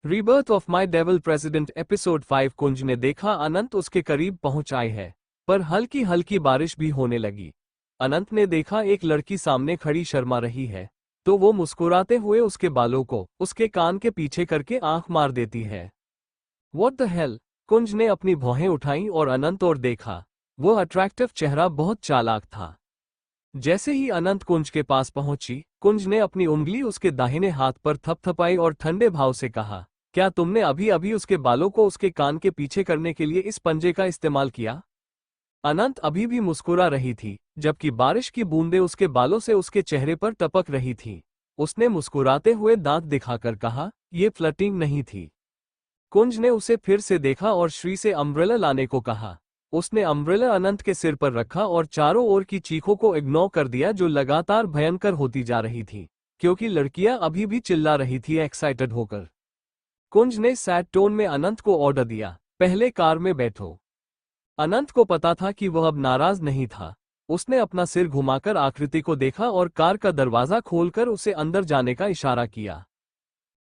Rebirth of my devil president episode 5। कुंज ने देखा अनंत उसके करीब पहुंच आए है, पर हल्की हल्की बारिश भी होने लगी। अनंत ने देखा एक लड़की सामने खड़ी शर्मा रही है, तो वो मुस्कुराते हुए उसके बालों को उसके कान के पीछे करके आंख मार देती है। What the hell? कुंज ने अपनी भौहें उठाईं और अनंत और देखा। वो अट्रैक्टिव चेहरा बहुत चालाक था। जैसे ही अनंत कुंज के पास पहुंची, कुंज ने अपनी उंगली उसके दाहिने हाथ पर थपथपाई और ठंडे भाव से कहा, क्या तुमने अभी अभी उसके बालों को उसके कान के पीछे करने के लिए इस पंजे का इस्तेमाल किया? अनंत अभी भी मुस्कुरा रही थी, जबकि बारिश की बूंदें उसके बालों से उसके चेहरे पर टपक रही थीं। उसने मुस्कुराते हुए दांत दिखाकर कहा, यह फ्लर्टिंग नहीं थी। कुंज ने उसे फिर से देखा और श्री से अम्ब्रेला लाने को कहा। उसने अम्ब्रेला अनंत के सिर पर रखा और चारों ओर की चीखों को इग्नोर कर दिया जो लगातार भयंकर होती जा रही थी, क्योंकि लड़कियां अभी भी चिल्ला रही थी एक्साइटेड होकर। कुंज ने सैड टोन में अनंत को ऑर्डर दिया, पहले कार में बैठो। अनंत को पता था कि वह अब नाराज नहीं था। उसने अपना सिर घुमाकर आकृति को देखा और कार का दरवाजा खोलकर उसे अंदर जाने का इशारा किया।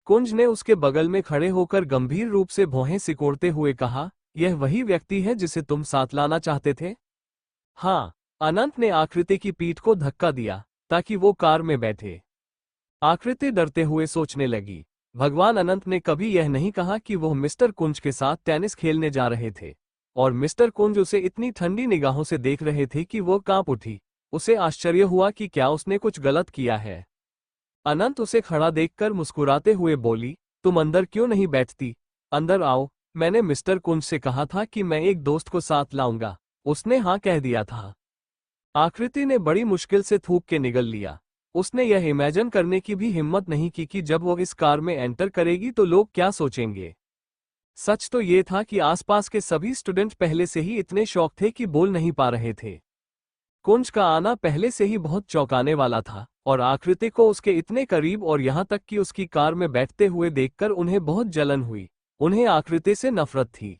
कुंज ने उसके बगल में खड़े होकर गंभीर रूप से भौहें सिकोड़ते हुए कहा, यह वही व्यक्ति है जिसे तुम साथ लाना चाहते थे? हाँ। अनंत ने आकृति की पीठ को धक्का दिया ताकि वो कार में बैठे। आकृति डरते हुए सोचने लगी, भगवान, अनंत ने कभी यह नहीं कहा कि वह मिस्टर कुंज के साथ टेनिस खेलने जा रहे थे, और मिस्टर कुंज उसे इतनी ठंडी निगाहों से देख रहे थे कि वो कांप उठी। उसे आश्चर्य हुआ कि क्या उसने कुछ गलत किया है। अनंत उसे खड़ा देखकर मुस्कुराते हुए बोली, तुम अंदर क्यों नहीं बैठती? अंदर आओ। मैंने मिस्टर कुंज से कहा था कि मैं एक दोस्त को साथ लाऊंगा। उसने हाँ कह दिया था। आकृति ने बड़ी मुश्किल से थूक के निगल लिया। उसने यह इमेजिन करने की भी हिम्मत नहीं की कि जब वो इस कार में एंटर करेगी तो लोग क्या सोचेंगे। सच तो ये था कि आसपास के सभी स्टूडेंट पहले से ही इतने शौक थे कि बोल नहीं पा रहे थे। कुंज का आना पहले से ही बहुत चौंकाने वाला था, और आकृति को उसके इतने करीब और यहाँ तक कि उसकी कार में बैठते हुए देखकर उन्हें बहुत जलन हुई। उन्हें आकृति से नफरत थी।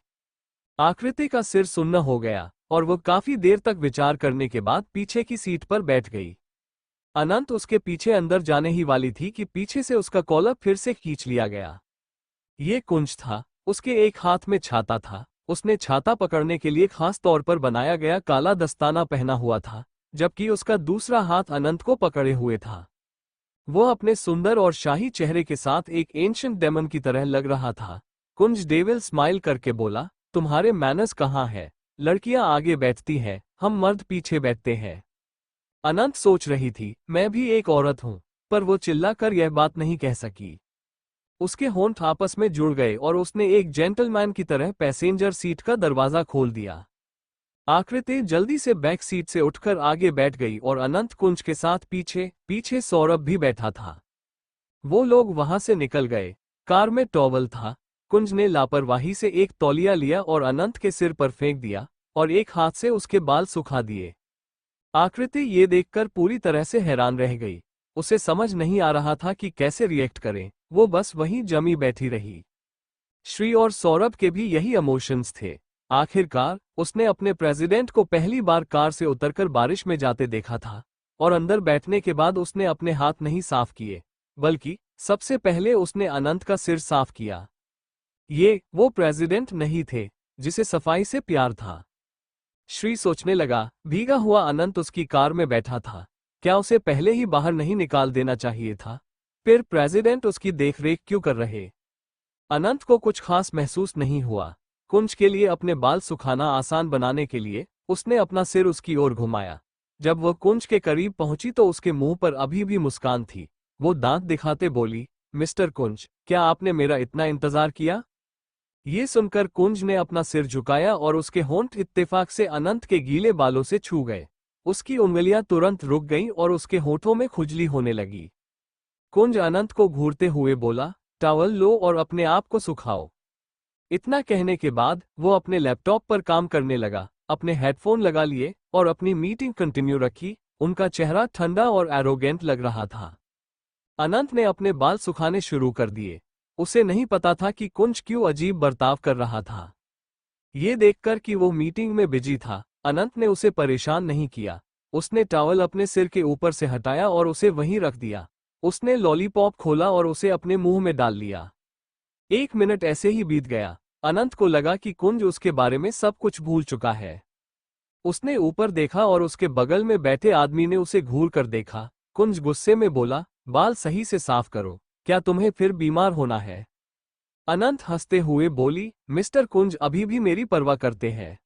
आकृति का सिर सुन्न हो गया और वो काफी देर तक विचार करने के बाद पीछे की सीट पर बैठ गई। अनंत उसके पीछे अंदर जाने ही वाली थी कि पीछे से उसका कॉलर फिर से खींच लिया गया। ये कुंज था। उसके एक हाथ में छाता था। उसने छाता पकड़ने के लिए खास तौर पर बनाया गया काला दस्ताना पहना हुआ था, जबकि उसका दूसरा हाथ अनंत को पकड़े हुए था। वो अपने सुंदर और शाही चेहरे के साथ एक एंशिएंट डेमन की तरह लग रहा था। कुंज डेविल स्माइल करके बोला, तुम्हारे मैनर्स कहाँ है? लड़कियां आगे बैठती हैं, हम मर्द पीछे बैठते हैं। अनंत सोच रही थी, मैं भी एक औरत हूं, पर वो चिल्लाकर यह बात नहीं कह सकी। उसके होंठ आपस में जुड़ गए और उसने एक जेंटलमैन की तरह पैसेंजर सीट का दरवाजा खोल दिया। आकृति जल्दी से बैक सीट से उठकर आगे बैठ गई और अनंत कुंज के साथ पीछे पीछे सौरभ भी बैठा था। वो लोग वहां से निकल गए। कार में टॉवल था। कुंज ने लापरवाही से एक तौलिया लिया और अनंत के सिर पर फेंक दिया और एक हाथ से उसके बाल सुखा दिए। आकृति ये देखकर पूरी तरह से हैरान रह गई। उसे समझ नहीं आ रहा था कि कैसे रिएक्ट करें। वो बस वहीं जमी बैठी रही। श्री और सौरभ के भी यही इमोशंस थे। आखिरकार उसने अपने प्रेसिडेंट को पहली बार कार से उतरकर बारिश में जाते देखा था, और अंदर बैठने के बाद उसने अपने हाथ नहीं साफ किए, बल्कि सबसे पहले उसने अनंत का सिर साफ किया। वो प्रेसिडेंट नहीं थे जिसे सफाई से प्यार था। श्री सोचने लगा, भीगा हुआ अनंत उसकी कार में बैठा था, क्या उसे पहले ही बाहर नहीं निकाल देना चाहिए था? फिर प्रेसिडेंट उसकी देखरेख क्यों कर रहे? अनंत को कुछ खास महसूस नहीं हुआ। कुंज के लिए अपने बाल सुखाना आसान बनाने के लिए उसने अपना सिर उसकी ओर घुमाया। जब वह कुंज के करीब पहुंची तो उसके मुंह पर अभी भी मुस्कान थी। वो दांत दिखाते बोली, मिस्टर कुंज, क्या आपने मेरा इतना इंतजार किया? ये सुनकर कुंज ने अपना सिर झुकाया और उसके होंठ इत्तेफाक से अनंत के गीले बालों से छू गए। उसकी उंगलियां तुरंत रुक गईं और उसके होठों में खुजली होने लगी। कुंज अनंत को घूरते हुए बोला, टॉवल लो और अपने आप को सुखाओ। इतना कहने के बाद वो अपने लैपटॉप पर काम करने लगा। अपने हेडफोन लगा लिए और अपनी मीटिंग कंटिन्यू रखी। उनका चेहरा ठंडा और एरोगेंट लग रहा था। अनंत ने अपने बाल सुखाने शुरू कर दिए। उसे नहीं पता था कि कुंज क्यों अजीब बर्ताव कर रहा था। ये देखकर कि वो मीटिंग में बिजी था, अनंत ने उसे परेशान नहीं किया। उसने टॉवल अपने सिर के ऊपर से हटाया और उसे वहीं रख दिया। उसने लॉलीपॉप खोला और उसे अपने मुंह में डाल लिया। 1 मिनट ऐसे ही बीत गया। अनंत को लगा कि कुंज उसके बारे में सब कुछ भूल चुका है। उसने ऊपर देखा और उसके बगल में बैठे आदमी ने उसे घूर कर देखा। कुंज गुस्से में बोला, बाल सही से साफ करो, क्या तुम्हें फिर बीमार होना है? अनंत हंसते हुए बोली, मिस्टर कुंज अभी भी मेरी परवाह करते हैं।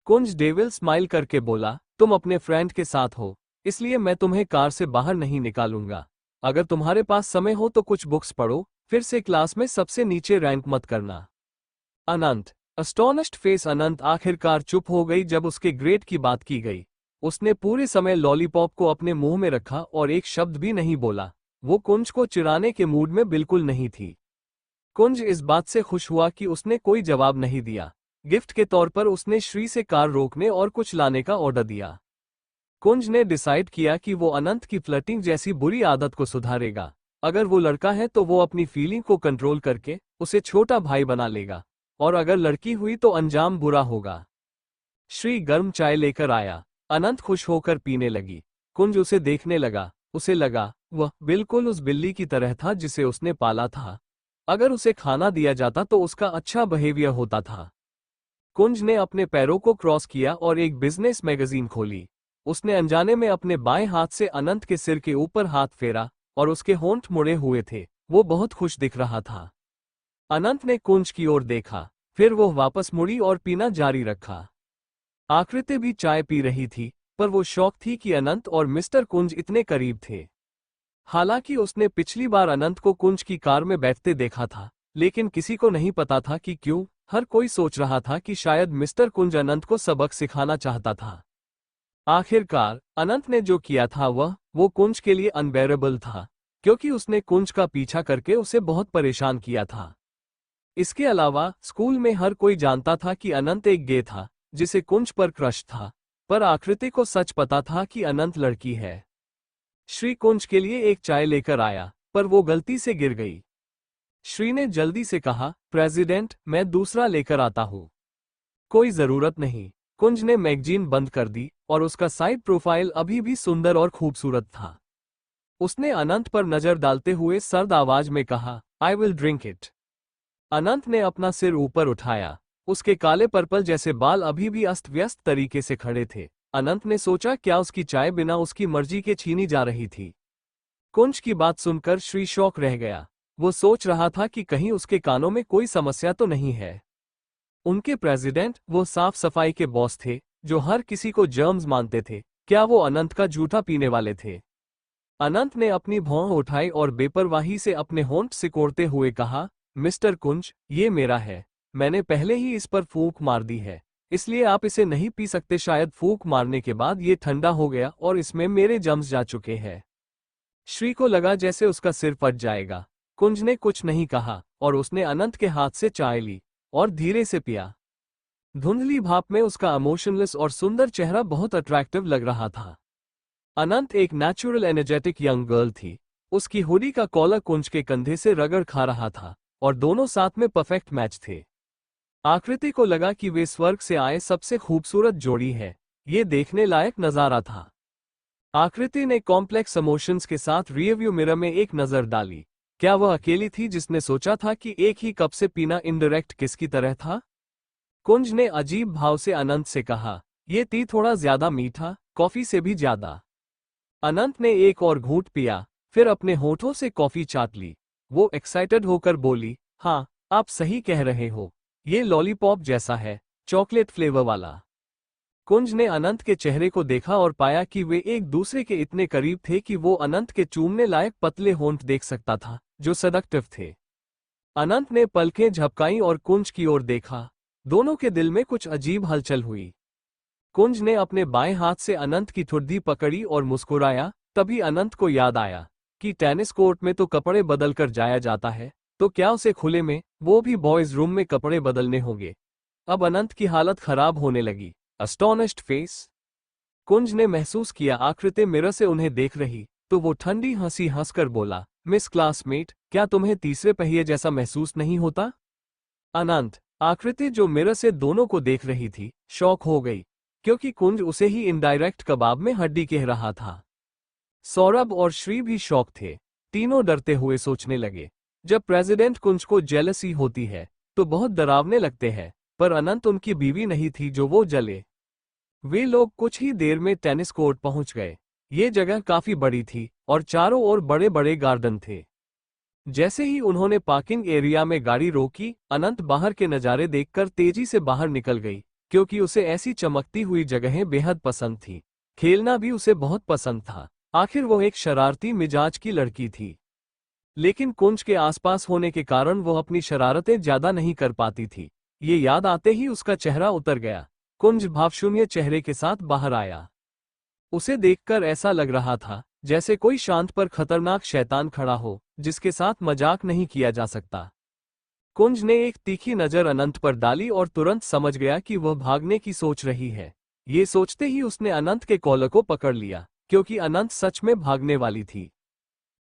कुंज डेविल स्माइल करके बोला, तुम अपने फ्रेंड के साथ हो, इसलिए मैं तुम्हें कार से बाहर नहीं निकालूंगा। अगर तुम्हारे पास समय हो तो कुछ बुक्स पढ़ो, फिर से क्लास में सबसे नीचे रैंक मत करना। अनंत अस्टोनिश्ड फेस। अनंत आखिरकार चुप हो गई जब उसके ग्रेड की बात की गई। उसने पूरे समय लॉलीपॉप को अपने मुंह में रखा और एक शब्द भी नहीं बोला। वो कुंज को चिढ़ाने के मूड में बिल्कुल नहीं थी। कुंज इस बात से खुश हुआ कि उसने कोई जवाब नहीं दिया। गिफ्ट के तौर पर उसने श्री से कार रोकने और कुछ लाने का ऑर्डर दिया। कुंज ने डिसाइड किया कि वो अनंत की फ्लर्टिंग जैसी बुरी आदत को सुधारेगा। अगर वो लड़का है तो वो अपनी फीलिंग को कंट्रोल करके उसे छोटा भाई बना लेगा, और अगर लड़की हुई तो अंजाम बुरा होगा। श्री गर्म चाय लेकर आया। अनंत खुश होकर पीने लगी। कुंज उसे देखने लगा। उसे लगा वह बिल्कुल उस बिल्ली की तरह था जिसे उसने पाला था। अगर उसे खाना दिया जाता तो उसका अच्छा बिहेवियर होता था। कुंज ने अपने पैरों को क्रॉस किया और एक बिजनेस मैगजीन खोली। उसने अनजाने में अपने बाएं हाथ से अनंत के सिर के ऊपर हाथ फेरा और उसके होंठ मुड़े हुए थे। वो बहुत खुश दिख रहा था। अनंत ने कुंज की ओर देखा, फिर वो वापस मुड़ी और पीना जारी रखा। आकृति भी चाय पी रही थी, पर वो शौक थी कि अनंत और मिस्टर कुंज इतने करीब थे। हालांकि उसने पिछली बार अनंत को कुंज की कार में बैठते देखा था, लेकिन किसी को नहीं पता था कि क्यों। हर कोई सोच रहा था कि शायद मिस्टर कुंज अनंत को सबक सिखाना चाहता था। आखिरकार अनंत ने जो किया था वो कुंज के लिए अनबेरेबल था, क्योंकि उसने कुंज का पीछा करके उसे बहुत परेशान किया था। इसके अलावा स्कूल में हर कोई जानता था कि अनंत एक गे था जिसे कुंज पर क्रश था, पर आकृति को सच पता था कि अनंत लड़की है। श्री कुंज के लिए एक चाय लेकर आया, पर वो गलती से गिर गई। श्री ने जल्दी से कहा, प्रेसिडेंट मैं दूसरा लेकर आता हूँ। कोई जरूरत नहीं। कुंज ने मैगजीन बंद कर दी और उसका साइड प्रोफाइल अभी भी सुंदर और खूबसूरत था। उसने अनंत पर नजर डालते हुए सर्द आवाज में कहा, आई विल ड्रिंक इट। अनंत ने अपना सिर ऊपर उठाया। उसके काले पर्पल जैसे बाल अभी भी अस्त व्यस्त तरीके से खड़े थे। अनंत ने सोचा, क्या उसकी चाय बिना उसकी मर्जी के छीनी जा रही थी? कुंज की बात सुनकर श्री शॉक रह गया। वो सोच रहा था कि कहीं उसके कानों में कोई समस्या तो नहीं है। उनके प्रेसिडेंट वो साफ सफाई के बॉस थे जो हर किसी को जर्म्स मानते थे। क्या वो अनंत का जूठा पीने वाले थे? अनंत ने अपनी भौं उठाई और बेपरवाही से अपने होंठ सिकोड़ते हुए कहा, मिस्टर कुंज, ये मेरा है। मैंने पहले ही इस पर फूंक मार दी है, इसलिए आप इसे नहीं पी सकते। शायद फूंक मारने के बाद ये ठंडा हो गया और इसमें मेरे जम्स जा चुके हैं। श्री को लगा जैसे उसका सिर फट जाएगा। कुंज ने कुछ नहीं कहा और उसने अनंत के हाथ से चाय ली और धीरे से पिया। धुंधली भाप में उसका इमोशनलेस और सुंदर चेहरा बहुत अट्रैक्टिव लग रहा था। अनंत एक नेचुरल एनर्जेटिक यंग गर्ल थी। उसकी हुडी का कॉलर कुंज के कंधे से रगड़ खा रहा था और दोनों साथ में परफेक्ट मैच थे। आकृति को लगा कि वे स्वर्ग से आए सबसे खूबसूरत जोड़ी है। ये देखने लायक नजारा था। आकृति ने कॉम्प्लेक्स इमोशंस के साथ रियरव्यू मिरर में एक नजर डाली। क्या वह अकेली थी जिसने सोचा था कि एक ही कप से पीना इनडायरेक्ट किस की तरह था? कुंज ने अजीब भाव से अनंत से कहा, यह टी थोड़ा ज्यादा मीठा, कॉफी से भी ज्यादा। अनंत ने एक और घूंट पिया, फिर अपने होठों से कॉफी चाट ली। वो एक्साइटेड होकर बोली, हाँ, आप सही कह रहे हो, ये लॉलीपॉप जैसा है, चॉकलेट फ्लेवर वाला। कुंज ने अनंत के चेहरे को देखा और पाया कि वे एक दूसरे के इतने करीब थे कि वो अनंत के चूमने लायक पतले होंठ देख सकता था, जो सडक्टिव थे। अनंत ने पलकें झपकाई और कुंज की ओर देखा। दोनों के दिल में कुछ अजीब हलचल हुई। कुंज ने अपने बाएं हाथ से अनंत की ठुड्डी पकड़ी और मुस्कुराया। तभी अनंत को याद आया कि टेनिस कोर्ट में तो कपड़े बदल कर जाया जाता है, तो क्या उसे खुले में, वो भी बॉयज रूम में कपड़े बदलने होंगे? अब अनंत की हालत खराब होने लगी। अस्टोनिश्ड फेस। कुंज ने महसूस किया आकृति मिरर से उन्हें देख रही, तो वो ठंडी हंसी हंसकर बोला, मिस क्लासमेट, क्या तुम्हें तीसरे पहिए जैसा महसूस नहीं होता? अनंत, आकृति जो मिरर से दोनों को देख रही थी, शॉक हो गई, क्योंकि कुंज उसे ही इनडायरेक्ट कबाब में हड्डी कह रहा था। सौरभ और श्री भी शॉक थे। तीनों डरते हुए सोचने लगे, जब प्रेसिडेंट कुंज को जेलसी होती है तो बहुत डरावने लगते हैं, पर अनंत उनकी बीवी नहीं थी जो वो जले। वे लोग कुछ ही देर में टेनिस कोर्ट पहुंच गए। ये जगह काफी बड़ी थी और चारों ओर बड़े बड़े गार्डन थे। जैसे ही उन्होंने पार्किंग एरिया में गाड़ी रोकी, अनंत बाहर के नज़ारे देखकर तेजी से बाहर निकल गई, क्योंकि उसे ऐसी चमकती हुई जगहें बेहद पसंद थी। खेलना भी उसे बहुत पसंद था। आखिर वो एक शरारती मिजाज की लड़की थी। लेकिन कुंज के आसपास होने के कारण वो अपनी शरारतें ज्यादा नहीं कर पाती थी। ये याद आते ही उसका चेहरा उतर गया। कुंज भावशून्य चेहरे के साथ बाहर आया। उसे देखकर ऐसा लग रहा था जैसे कोई शांत पर खतरनाक शैतान खड़ा हो, जिसके साथ मजाक नहीं किया जा सकता। कुंज ने एक तीखी नजर अनंत पर डाली और तुरंत समझ गया कि वह भागने की सोच रही है। ये सोचते ही उसने अनंत के कॉलर को पकड़ लिया, क्योंकि अनंत सच में भागने वाली थी।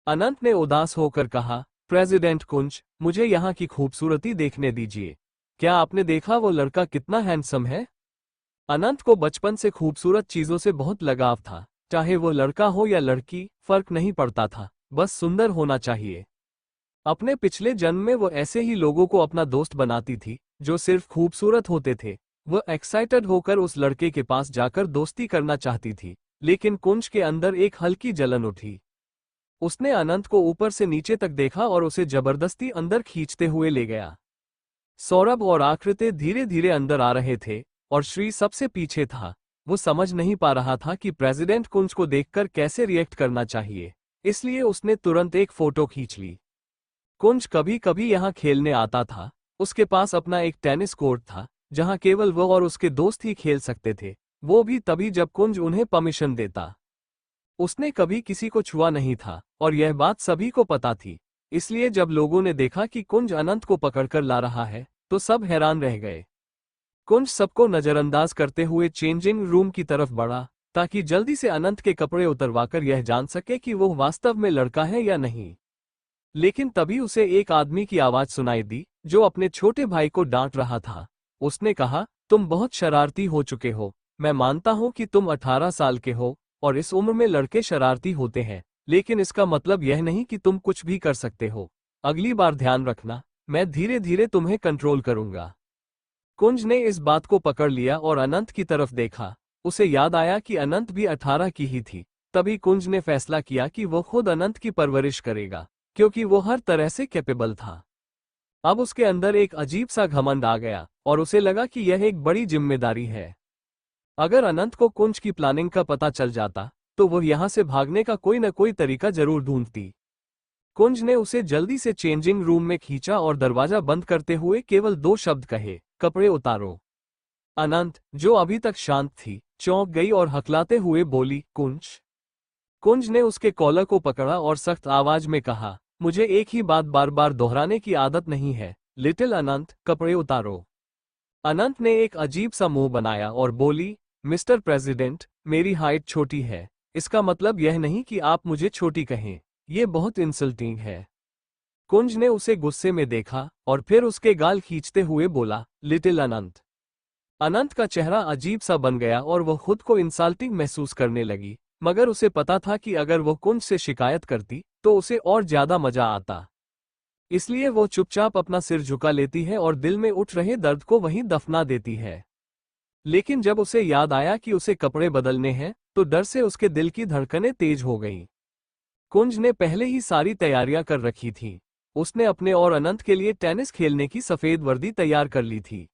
अनंत ने उदास होकर कहा, प्रेसिडेंट कुंज, मुझे यहाँ की खूबसूरती देखने दीजिए। क्या आपने देखा वो लड़का कितना हैंडसम है? अनंत को बचपन से खूबसूरत चीजों से बहुत लगाव था। चाहे वो लड़का हो या लड़की, फर्क नहीं पड़ता था, बस सुंदर होना चाहिए। अपने पिछले जन्म में वो ऐसे ही लोगों को अपना दोस्त बनाती थी जो सिर्फ खूबसूरत होते थे। वह एक्साइटेड होकर उस लड़के के पास जाकर दोस्ती करना चाहती थी, लेकिन कुंज के अंदर एक हल्की जलन उठी। उसने अनंत को ऊपर से नीचे तक देखा और उसे जबरदस्ती अंदर खींचते हुए ले गया। सौरभ और आकृति धीरे धीरे अंदर आ रहे थे और श्री सबसे पीछे था। वो समझ नहीं पा रहा था कि प्रेसिडेंट कुंज को देखकर कैसे रिएक्ट करना चाहिए, इसलिए उसने तुरंत एक फोटो खींच ली। कुंज कभी कभी यहाँ खेलने आता था। उसके पास अपना एक टेनिस कोर्ट था जहाँ केवल वो और उसके दोस्त ही खेल सकते थे, वो भी तभी जब कुंज उन्हें परमिशन देता। उसने कभी किसी को छुआ नहीं था और यह बात सभी को पता थी। इसलिए जब लोगों ने देखा कि कुंज अनंत को पकड़कर ला रहा है तो सब हैरान रह गए। कुंज सबको नजरअंदाज करते हुए चेंजिंग रूम की तरफ बढ़ा, ताकि जल्दी से अनंत के कपड़े उतरवाकर यह जान सके कि वो वास्तव में लड़का है या नहीं। लेकिन तभी उसे एक आदमी की आवाज सुनाई दी जो अपने छोटे भाई को डांट रहा था। उसने कहा, तुम बहुत शरारती हो चुके हो। मैं मानता हूं कि तुम 18 साल के हो और इस उम्र में लड़के शरारती होते हैं, लेकिन इसका मतलब यह नहीं कि तुम कुछ भी कर सकते हो। अगली बार ध्यान रखना, मैं धीरे धीरे तुम्हें कंट्रोल करूंगा। कुंज ने इस बात को पकड़ लिया और अनंत की तरफ देखा। उसे याद आया कि अनंत भी 18 की ही थी। तभी कुंज ने फैसला किया कि वो खुद अनंत की परवरिश करेगा, क्योंकि वो हर तरह से कैपेबल था। अब उसके अंदर एक अजीब सा घमंड आ गया और उसे लगा कि यह एक बड़ी जिम्मेदारी है। अगर अनंत को कुंज की प्लानिंग का पता चल जाता तो वह यहां से भागने का कोई न कोई तरीका जरूर ढूंढती। कुंज ने उसे जल्दी से चेंजिंग रूम में खींचा और दरवाजा बंद करते हुए केवल 2 शब्द कहे, कपड़े उतारो। अनंत, जो अभी तक शांत थी, चौंक गई और हकलाते हुए बोली, कुंज। कुंज ने उसके कॉलर को पकड़ा और सख्त आवाज में कहा, मुझे एक ही बात बार बार दोहराने की आदत नहीं है, लिटिल अनंत, कपड़े उतारो। अनंत ने एक अजीब सा मुंह बनाया और बोली, मिस्टर प्रेसिडेंट, मेरी हाइट छोटी है, इसका मतलब यह नहीं कि आप मुझे छोटी कहें। ये बहुत इंसल्टिंग है। कुंज ने उसे गुस्से में देखा और फिर उसके गाल खींचते हुए बोला, लिटिल अनंत। अनंत का चेहरा अजीब सा बन गया और वह खुद को इंसल्टिंग महसूस करने लगी, मगर उसे पता था कि अगर वह कुंज से शिकायत करती तो उसे और ज्यादा मजा आता। इसलिए वो चुपचाप अपना सिर झुका लेती है और दिल में उठ रहे दर्द को वहीं दफना देती है। लेकिन जब उसे याद आया कि उसे कपड़े बदलने हैं तो डर से उसके दिल की धड़कनें तेज हो गईं। कुंज ने पहले ही सारी तैयारियां कर रखी थी। उसने अपने और अनंत के लिए टेनिस खेलने की सफेद वर्दी तैयार कर ली थी।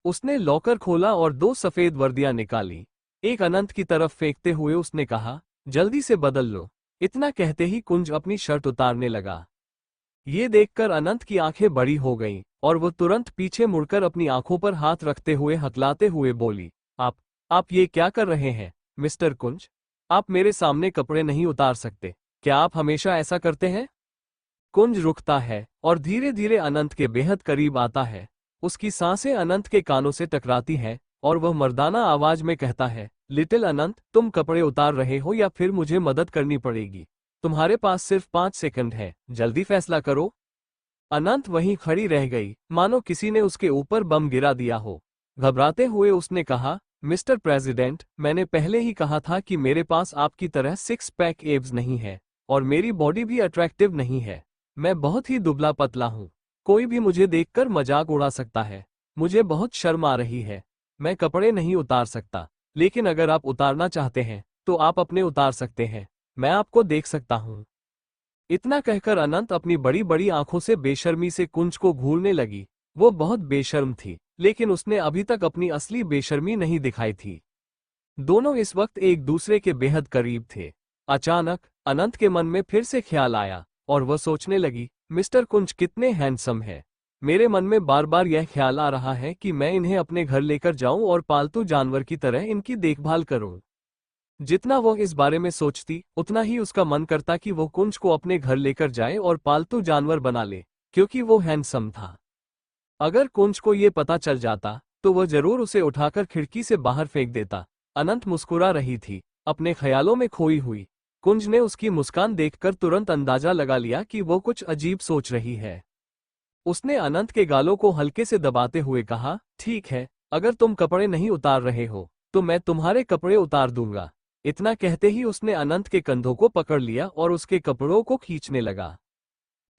उसने लॉकर खोला और 2 सफेद वर्दियां निकाली। एक अनंत की तरफ फेंकते हुए उसने कहा, जल्दी से बदल लो। इतना कहते ही कुंज अपनी शर्ट उतारने लगा। ये देखकर अनंत की आंखें बड़ी हो गईं और वो तुरंत पीछे मुड़कर अपनी आंखों पर हाथ रखते हुए हकलाते हुए बोली, आप ये क्या कर रहे हैं, मिस्टर कुंज? आप मेरे सामने कपड़े नहीं उतार सकते। क्या आप हमेशा ऐसा करते हैं? कुंज रुकता है और धीरे धीरे अनंत के बेहद करीब आता है। उसकी सांसें अनंत के कानों से टकराती हैं और वह मर्दाना आवाज में कहता है, लिटिल अनंत, तुम कपड़े उतार रहे हो या फिर मुझे मदद करनी पड़ेगी? तुम्हारे पास सिर्फ 5 सेकंड है, जल्दी फैसला करो। अनंत वहीं खड़ी रह गई, मानो किसी ने उसके ऊपर बम गिरा दिया हो। घबराते हुए उसने कहा, मिस्टर प्रेसिडेंट, मैंने पहले ही कहा था कि मेरे पास आपकी तरह 6 पैक एब्स नहीं है और मेरी बॉडी भी अट्रैक्टिव नहीं है। मैं बहुत ही दुबला पतला हूँ। कोई भी मुझे देखकर मजाक उड़ा सकता है। मुझे बहुत शर्म आ रही है। मैं कपड़े नहीं उतार सकता, लेकिन अगर आप उतारना चाहते हैं तो आप अपने उतार सकते हैं। मैं आपको देख सकता हूँ। इतना कहकर अनंत अपनी बड़ी बड़ी आंखों से बेशर्मी से कुंज को घूरने लगी। वो बहुत बेशर्म थी, लेकिन उसने अभी तक अपनी असली बेशर्मी नहीं दिखाई थी। दोनों इस वक्त एक दूसरे के बेहद करीब थे। अचानक अनंत के मन में फिर से ख्याल आया और वह सोचने लगी, मिस्टर कुंज कितने हैंडसम है। मेरे मन में बार बार यह ख्याल आ रहा है कि मैं इन्हें अपने घर लेकर जाऊं और पालतू जानवर की तरह इनकी देखभाल करूं। जितना वो इस बारे में सोचती, उतना ही उसका मन करता कि वो कुंज को अपने घर लेकर जाए और पालतू जानवर बना ले, क्योंकि वो हैंडसम था। अगर कुंज को ये पता चल जाता तो वह जरूर उसे उठाकर खिड़की से बाहर फेंक देता। अनंत मुस्कुरा रही थी, अपने ख्यालों में खोई हुई। कुंज ने उसकी मुस्कान देखकर तुरंत अंदाजा लगा लिया कि वो कुछ अजीब सोच रही है। उसने अनंत के गालों को हल्के से दबाते हुए कहा, ठीक है, अगर तुम कपड़े नहीं उतार रहे हो तो मैं तुम्हारे कपड़े उतार दूंगा। इतना कहते ही उसने अनंत के कंधों को पकड़ लिया और उसके कपड़ों को खींचने लगा।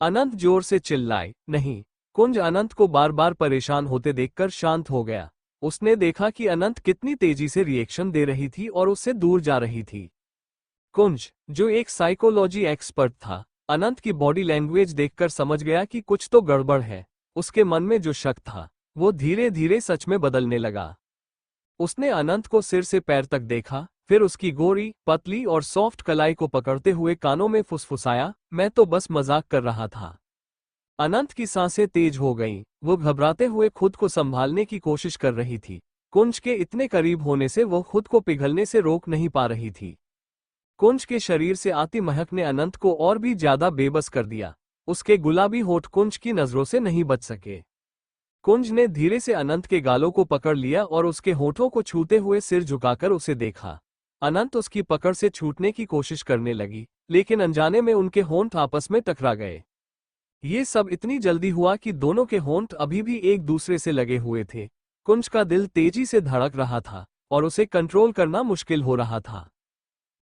अनंत जोर से चिल्लाए, नहीं। कुंज अनंत को बार बार परेशान होते देखकर शांत हो गया। उसने देखा कि अनंत कितनी तेजी से रिएक्शन दे रही थी और उससे दूर जा रही थी। कुंज, जो एक साइकोलॉजी एक्सपर्ट था, अनंत की बॉडी लैंग्वेज देखकर समझ गया कि कुछ तो गड़बड़ है। उसके मन में जो शक था वो धीरे धीरे सच में बदलने लगा। उसने अनंत को सिर से पैर तक देखा, फिर उसकी गोरी, पतली और सॉफ्ट कलाई को पकड़ते हुए कानों में फुसफुसाया, मैं तो बस मजाक कर रहा था। अनंत की सांसें तेज हो गईं, वो घबराते हुए खुद को संभालने की कोशिश कर रही थी। कुंज के इतने करीब होने से वो खुद को पिघलने से रोक नहीं पा रही थी। कुंज के शरीर से आती महक ने अनंत को और भी ज्यादा बेबस कर दिया। उसके गुलाबी होठ कुंज की नजरों से नहीं बच सके। कुंज ने धीरे से अनंत के गालों को पकड़ लिया और उसके होठों को छूते हुए सिर झुकाकर उसे देखा। अनंत उसकी पकड़ से छूटने की कोशिश करने लगी, लेकिन अनजाने में उनके होंठ आपस में टकरा गए। ये सब इतनी जल्दी हुआ कि दोनों के होंठ अभी भी एक दूसरे से लगे हुए थे। कुंज का दिल तेजी से धड़क रहा था और उसे कंट्रोल करना मुश्किल हो रहा था।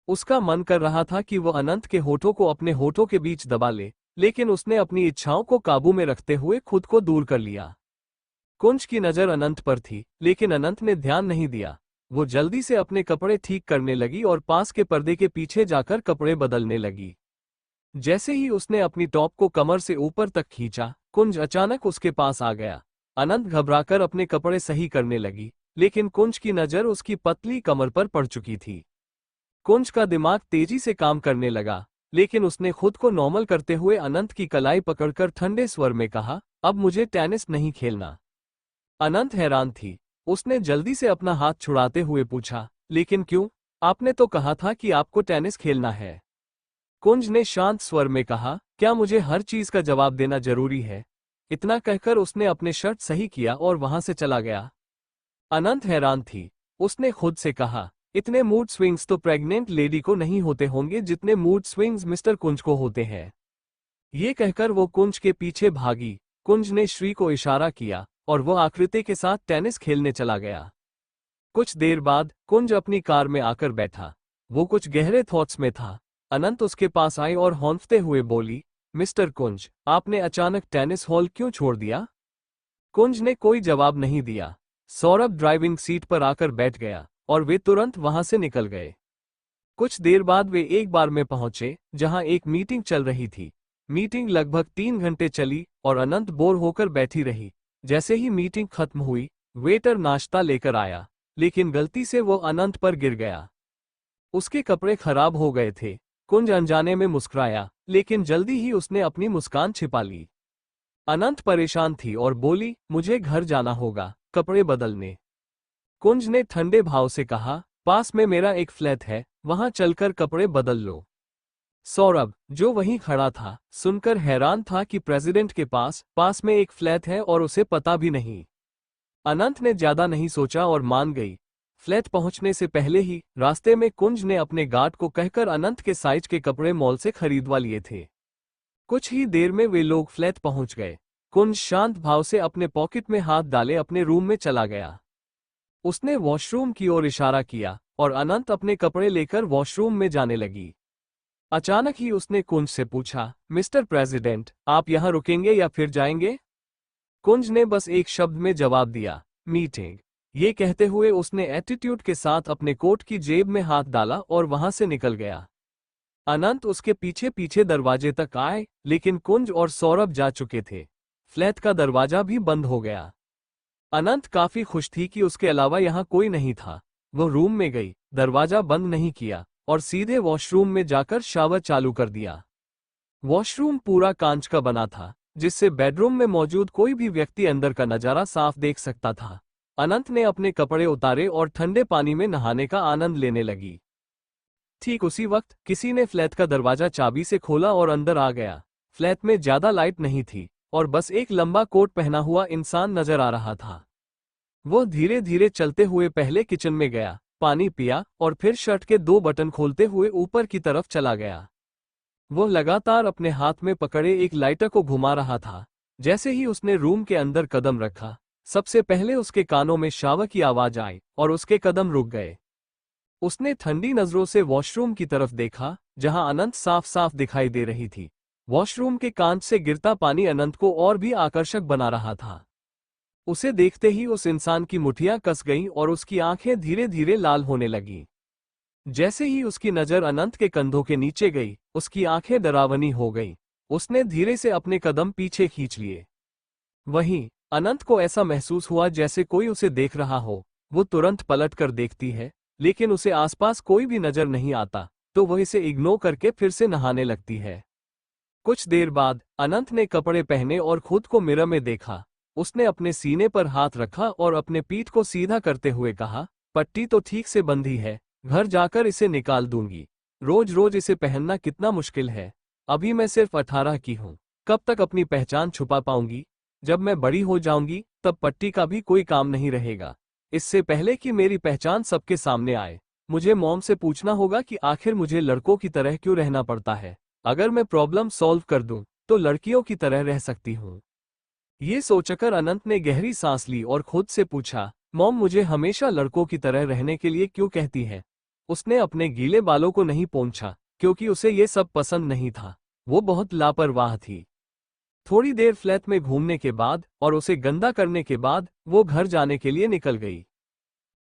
उसका मन कर रहा था कि वो अनंत के होठों को अपने होठों के बीच दबा ले, लेकिन उसने अपनी इच्छाओं को काबू में रखते हुए खुद को दूर कर लिया। कुंज की नजर अनंत पर थी, लेकिन अनंत ने ध्यान नहीं दिया। वो जल्दी से अपने कपड़े ठीक करने लगी और पास के पर्दे के पीछे जाकर कपड़े बदलने लगी। जैसे ही उसने अपनी टॉप को कमर से ऊपर तक खींचा, कुंज अचानक उसके पास आ गया। अनंत घबराकर अपने कपड़े सही करने लगी, लेकिन कुंज की नजर उसकी पतली कमर पर पड़ चुकी थी। कुंज का दिमाग तेजी से काम करने लगा, लेकिन उसने खुद को नॉर्मल करते हुए अनंत की कलाई पकड़कर ठंडे स्वर में कहा, अब मुझे टेनिस नहीं खेलना। अनंत हैरान थी। उसने जल्दी से अपना हाथ छुड़ाते हुए पूछा, लेकिन क्यों? आपने तो कहा था कि आपको टेनिस खेलना है। कुंज ने शांत स्वर में कहा, क्या मुझे हर चीज का जवाब देना जरूरी है? इतना कहकर उसने अपने शर्ट सही किया और वहां से चला गया। अनंत हैरान थी। उसने खुद से कहा, इतने मूड स्विंग्स तो प्रेग्नेंट लेडी को नहीं होते होंगे जितने मूड स्विंग्स मिस्टर कुंज को होते हैं। ये कहकर वो कुंज के पीछे भागी। कुंज ने श्री को इशारा किया और वो आकृति के साथ टेनिस खेलने चला गया। कुछ देर बाद कुंज अपनी कार में आकर बैठा। वो कुछ गहरे थॉट्स में था। अनंत उसके पास आई और हौंफते हुए बोली, मिस्टर कुंज, आपने अचानक टेनिस हॉल क्यों छोड़ दिया? कुंज ने कोई जवाब नहीं दिया। सौरभ ड्राइविंग सीट पर आकर बैठ गया और वे तुरंत वहां से निकल गए। कुछ देर बाद वे एक बार में पहुंचे जहां एक मीटिंग चल रही थी। मीटिंग लगभग 3 घंटे चली और अनंत बोर होकर बैठी रही। जैसे ही मीटिंग खत्म हुई, वेटर नाश्ता लेकर आया, लेकिन गलती से वो अनंत पर गिर गया। उसके कपड़े खराब हो गए थे। कुंज अनजाने में मुस्कुराया, लेकिन जल्दी ही उसने अपनी मुस्कान छिपा ली। अनंत परेशान थी और बोली, मुझे घर जाना होगा, कपड़े बदलने। कुंज ने ठंडे भाव से कहा, पास में मेरा एक फ्लैट है, वहां चलकर कपड़े बदल लो। सौरभ, जो वहीं खड़ा था, सुनकर हैरान था कि प्रेसिडेंट के पास में एक फ्लैट है और उसे पता भी नहीं। अनंत ने ज्यादा नहीं सोचा और मान गई। फ्लैट पहुंचने से पहले ही रास्ते में कुंज ने अपने गार्ड को कहकर अनंत के साइज के कपड़े मॉल से खरीदवा लिए थे। कुछ ही देर में वे लोग फ्लैट पहुंच गए। कुंज शांत भाव से अपने पॉकेट में हाथ डाले अपने रूम में चला गया। उसने वॉशरूम की ओर इशारा किया और अनंत अपने कपड़े लेकर वॉशरूम में जाने लगी। अचानक ही उसने कुंज से पूछा, मिस्टर प्रेसिडेंट, आप यहाँ रुकेंगे या फिर जाएंगे? कुंज ने बस एक शब्द में जवाब दिया, मीटिंग। ये कहते हुए उसने एटीट्यूड के साथ अपने कोट की जेब में हाथ डाला और वहां से निकल गया। अनंत उसके पीछे पीछे दरवाजे तक आए, लेकिन कुंज और सौरभ जा चुके थे। फ्लैट का दरवाजा भी बंद हो गया। अनंत काफी खुश थी कि उसके अलावा यहाँ कोई नहीं था। वो रूम में गई, दरवाजा बंद नहीं किया और सीधे वॉशरूम में जाकर शावर चालू कर दिया। वॉशरूम पूरा कांच का बना था, जिससे बेडरूम में मौजूद कोई भी व्यक्ति अंदर का नजारा साफ देख सकता था। अनंत ने अपने कपड़े उतारे और ठंडे पानी में नहाने का आनंद लेने लगी। ठीक उसी वक्त किसी ने फ्लैट का दरवाजा चाबी से खोला और अंदर आ गया। फ्लैट में ज्यादा लाइट नहीं थी और बस एक लंबा कोट पहना हुआ इंसान नजर आ रहा था। वो धीरे धीरे चलते हुए पहले किचन में गया, पानी पिया और फिर शर्ट के 2 बटन खोलते हुए ऊपर की तरफ चला गया। वो लगातार अपने हाथ में पकड़े एक लाइटर को घुमा रहा था। जैसे ही उसने रूम के अंदर कदम रखा, सबसे पहले उसके कानों में शावर की आवाज आई और उसके कदम रुक गए। उसने ठंडी नजरों से वॉशरूम की तरफ देखा, जहां अनंत साफ साफ दिखाई दे रही थी। वॉशरूम के कांच से गिरता पानी अनंत को और भी आकर्षक बना रहा था। उसे देखते ही उस इंसान की मुठ्ठियां कस गईं और उसकी आंखें धीरे धीरे लाल होने लगीं। जैसे ही उसकी नजर अनंत के कंधों के नीचे गई, उसकी आंखें डरावनी हो गईं। उसने धीरे से अपने कदम पीछे खींच लिए। वहीं अनंत को ऐसा महसूस हुआ जैसे कोई उसे देख रहा हो। वो तुरंत पलट कर देखती है, लेकिन उसे आसपास कोई भी नजर नहीं आता, तो वह इसे इग्नोर करके फिर से नहाने लगती है। कुछ देर बाद अनंत ने कपड़े पहने और खुद को मिरर में देखा। उसने अपने सीने पर हाथ रखा और अपने पीठ को सीधा करते हुए कहा, पट्टी तो ठीक से बंधी है, घर जाकर इसे निकाल दूंगी। रोज रोज इसे पहनना कितना मुश्किल है। अभी मैं सिर्फ 18 की हूँ, कब तक अपनी पहचान छुपा पाऊंगी? जब मैं बड़ी हो जाऊंगी तब पट्टी का भी कोई काम नहीं रहेगा। इससे पहले कि मेरी पहचान सबके सामने आए, मुझे मॉम से पूछना होगा कि आखिर मुझे लड़कों की तरह क्यों रहना पड़ता है। अगर मैं प्रॉब्लम सॉल्व कर दूं, तो लड़कियों की तरह रह सकती हूँ। ये सोचकर अनंत ने गहरी सांस ली और खुद से पूछा, मॉम मुझे हमेशा लड़कों की तरह रहने के लिए क्यों कहती है? उसने अपने गीले बालों को नहीं पोंछा, क्योंकि उसे ये सब पसंद नहीं था। वो बहुत लापरवाह थी। थोड़ी देर फ्लैट में घूमने के बाद और उसे गंदा करने के बाद वो घर जाने के लिए निकल गई।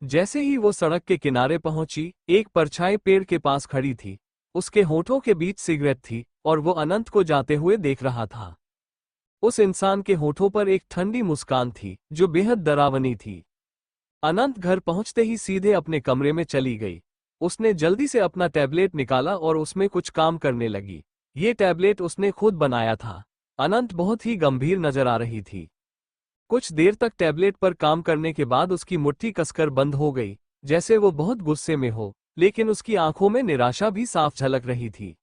जैसे ही वो सड़क के किनारे पहुंची, एक परछाई पेड़ के पास खड़ी थी। उसके होठों के बीच सिगरेट थी और वो अनंत को जाते हुए देख रहा था। उस इंसान के होठों पर एक ठंडी मुस्कान थी जो बेहद डरावनी थी। अनंत घर पहुंचते ही सीधे अपने कमरे में चली गई। उसने जल्दी से अपना टैबलेट निकाला और उसमें कुछ काम करने लगी। ये टैबलेट उसने खुद बनाया था। अनंत बहुत ही गंभीर नजर आ रही थी। कुछ देर तक टैबलेट पर काम करने के बाद उसकी मुट्ठी कसकर बंद हो गई, जैसे वो बहुत गुस्से में हो, लेकिन उसकी आंखों में निराशा भी साफ झलक रही थी।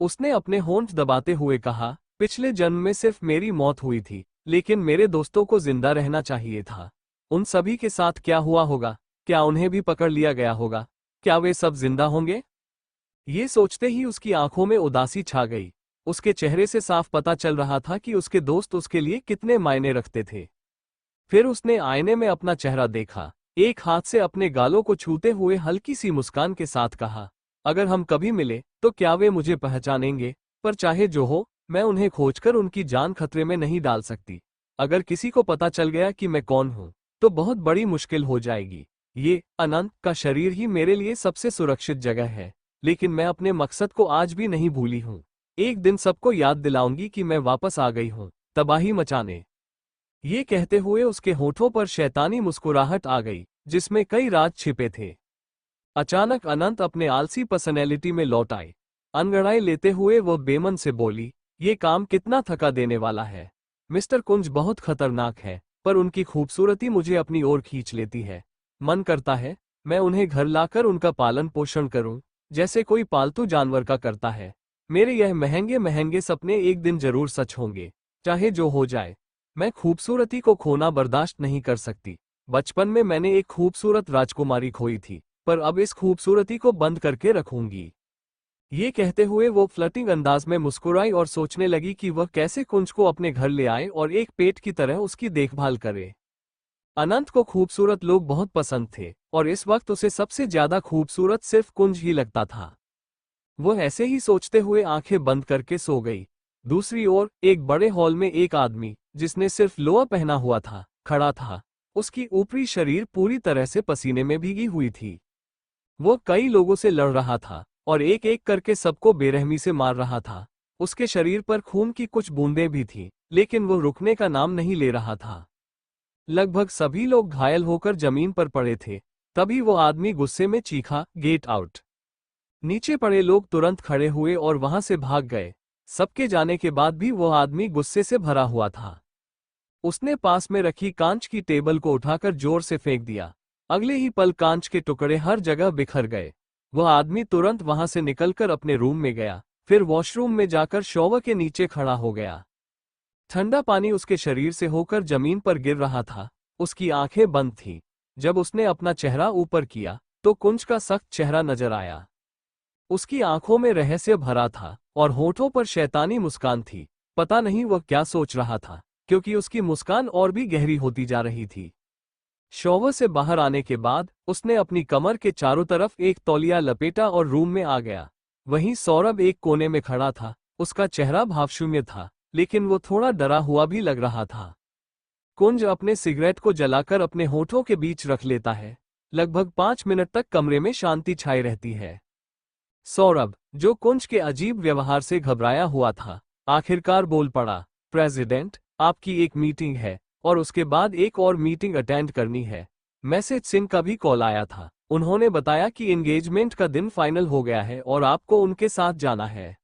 उसने अपने होंठ दबाते हुए कहा, पिछले जन्म में सिर्फ मेरी मौत हुई थी, लेकिन मेरे दोस्तों को जिंदा रहना चाहिए था। उन सभी के साथ क्या हुआ होगा? क्या उन्हें भी पकड़ लिया गया होगा? क्या वे सब जिंदा होंगे? ये सोचते ही उसकी आंखों में उदासी छा गई। उसके चेहरे से साफ पता चल रहा था कि उसके दोस्त उसके लिए कितने मायने रखते थे। फिर उसने आईने में अपना चेहरा देखा। एक हाथ से अपने गालों को छूते हुए हल्की सी मुस्कान के साथ कहा, अगर हम कभी मिले तो क्या वे मुझे पहचानेंगे? पर चाहे जो हो, मैं उन्हें खोजकर उनकी जान खतरे में नहीं डाल सकती। अगर किसी को पता चल गया कि मैं कौन हूं, तो बहुत बड़ी मुश्किल हो जाएगी। ये अनंत का शरीर ही मेरे लिए सबसे सुरक्षित जगह है, लेकिन मैं अपने मकसद को आज भी नहीं भूली हूं। एक दिन सबको याद दिलाऊंगी कि मैं वापस आ गई हूं, तबाही मचाने। ये कहते हुए उसके होठों पर शैतानी मुस्कुराहट आ गई, जिसमें कई राज छिपे थे। अचानक अनंत अपने आलसी पर्सनैलिटी में लौट आई। अंगड़ाई लेते हुए वो बेमन से बोली, ये काम कितना थका देने वाला है। मिस्टर कुंज बहुत खतरनाक है, पर उनकी खूबसूरती मुझे अपनी ओर खींच लेती है। मन करता है मैं उन्हें घर लाकर उनका पालन पोषण करूं, जैसे कोई पालतू जानवर का करता है। मेरे यह महंगे महंगे सपने एक दिन जरूर सच होंगे, चाहे जो हो जाए। मैं खूबसूरती को खोना बर्दाश्त नहीं कर सकती। बचपन में मैंने एक खूबसूरत राजकुमारी खोई थी, पर अब इस खूबसूरती को बंद करके रखूंगी। ये कहते हुए वो फ्लर्टिंग अंदाज में मुस्कुराई और सोचने लगी कि वह कैसे कुंज को अपने घर ले आए और एक पेट की तरह उसकी देखभाल करे। अनंत को खूबसूरत लोग बहुत पसंद थे और इस वक्त उसे सबसे ज्यादा खूबसूरत सिर्फ कुंज ही लगता था। वो ऐसे ही सोचते हुए आंखें बंद करके सो गई। दूसरी ओर एक बड़े हॉल में एक आदमी, जिसने सिर्फ लोअर पहना हुआ था, खड़ा था। उसकी ऊपरी शरीर पूरी तरह से पसीने में भीगी हुई थी। वो कई लोगों से लड़ रहा था और एक एक करके सबको बेरहमी से मार रहा था। उसके शरीर पर खून की कुछ बूंदें भी थीं, लेकिन वो रुकने का नाम नहीं ले रहा था। लगभग सभी लोग घायल होकर जमीन पर पड़े थे। तभी वो आदमी गुस्से में चीखा, गेट आउट। नीचे पड़े लोग तुरंत खड़े हुए और वहां से भाग गए। सबके जाने के बाद भी वो आदमी गुस्से से भरा हुआ था। उसने पास में रखी कांच की टेबल को उठाकर जोर से फेंक दिया। अगले ही पल कांच के टुकड़े हर जगह बिखर गए। वह आदमी तुरंत वहां से निकलकर अपने रूम में गया, फिर वॉशरूम में जाकर शॉवर के नीचे खड़ा हो गया। ठंडा पानी उसके शरीर से होकर जमीन पर गिर रहा था। उसकी आंखें बंद थीं। जब उसने अपना चेहरा ऊपर किया तो कुंज का सख्त चेहरा नजर आया। उसकी आंखों में रहस्य भरा था और होठों पर शैतानी मुस्कान थी। पता नहीं वह क्या सोच रहा था, क्योंकि उसकी मुस्कान और भी गहरी होती जा रही थी। शॉवर से बाहर आने के बाद उसने अपनी कमर के चारों तरफ एक तौलिया लपेटा और रूम में आ गया। वहीं सौरभ एक कोने में खड़ा था। उसका चेहरा भावशून्य था, लेकिन वो थोड़ा डरा हुआ भी लग रहा था। कुंज अपने सिगरेट को जलाकर अपने होठों के बीच रख लेता है। लगभग 5 मिनट तक कमरे में शांति छाई रहती है। सौरभ, जो कुंज के अजीब व्यवहार से घबराया हुआ था, आखिरकार बोल पड़ा, प्रेसिडेंट, आपकी एक मीटिंग है और उसके बाद एक और मीटिंग अटेंड करनी है। मैसेज सिंह का भी कॉल आया था। उन्होंने बताया कि एंगेजमेंट का दिन फाइनल हो गया है और आपको उनके साथ जाना है।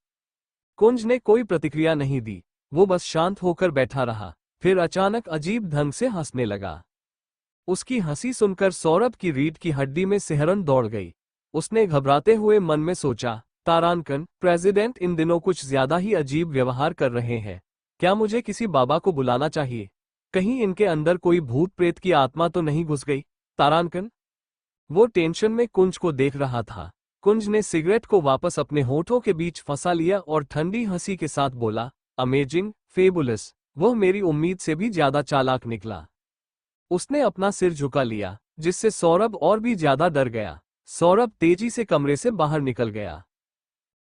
कुंज ने कोई प्रतिक्रिया नहीं दी। वो बस शांत होकर बैठा रहा। फिर अचानक अजीब ढंग से हंसने लगा। उसकी हंसी सुनकर सौरभ की रीढ़ की हड्डी में सिहरन दौड़ गई। उसने घबराते हुए मन में सोचा, तारांकन, प्रेसिडेंट इन दिनों कुछ ज्यादा ही अजीब व्यवहार कर रहे हैं। क्या मुझे किसी बाबा को बुलाना चाहिए? कहीं इनके अंदर कोई भूत प्रेत की आत्मा तो नहीं घुस गई? तारांकन। वो टेंशन में कुंज को देख रहा था। कुंज ने सिगरेट को वापस अपने होठों के बीच फंसा लिया और ठंडी हंसी के साथ बोला, अमेजिंग, फेबुलस। वह मेरी उम्मीद से भी ज्यादा चालाक निकला। उसने अपना सिर झुका लिया, जिससे सौरभ और भी ज्यादा डर गया। सौरभ तेजी से कमरे से बाहर निकल गया।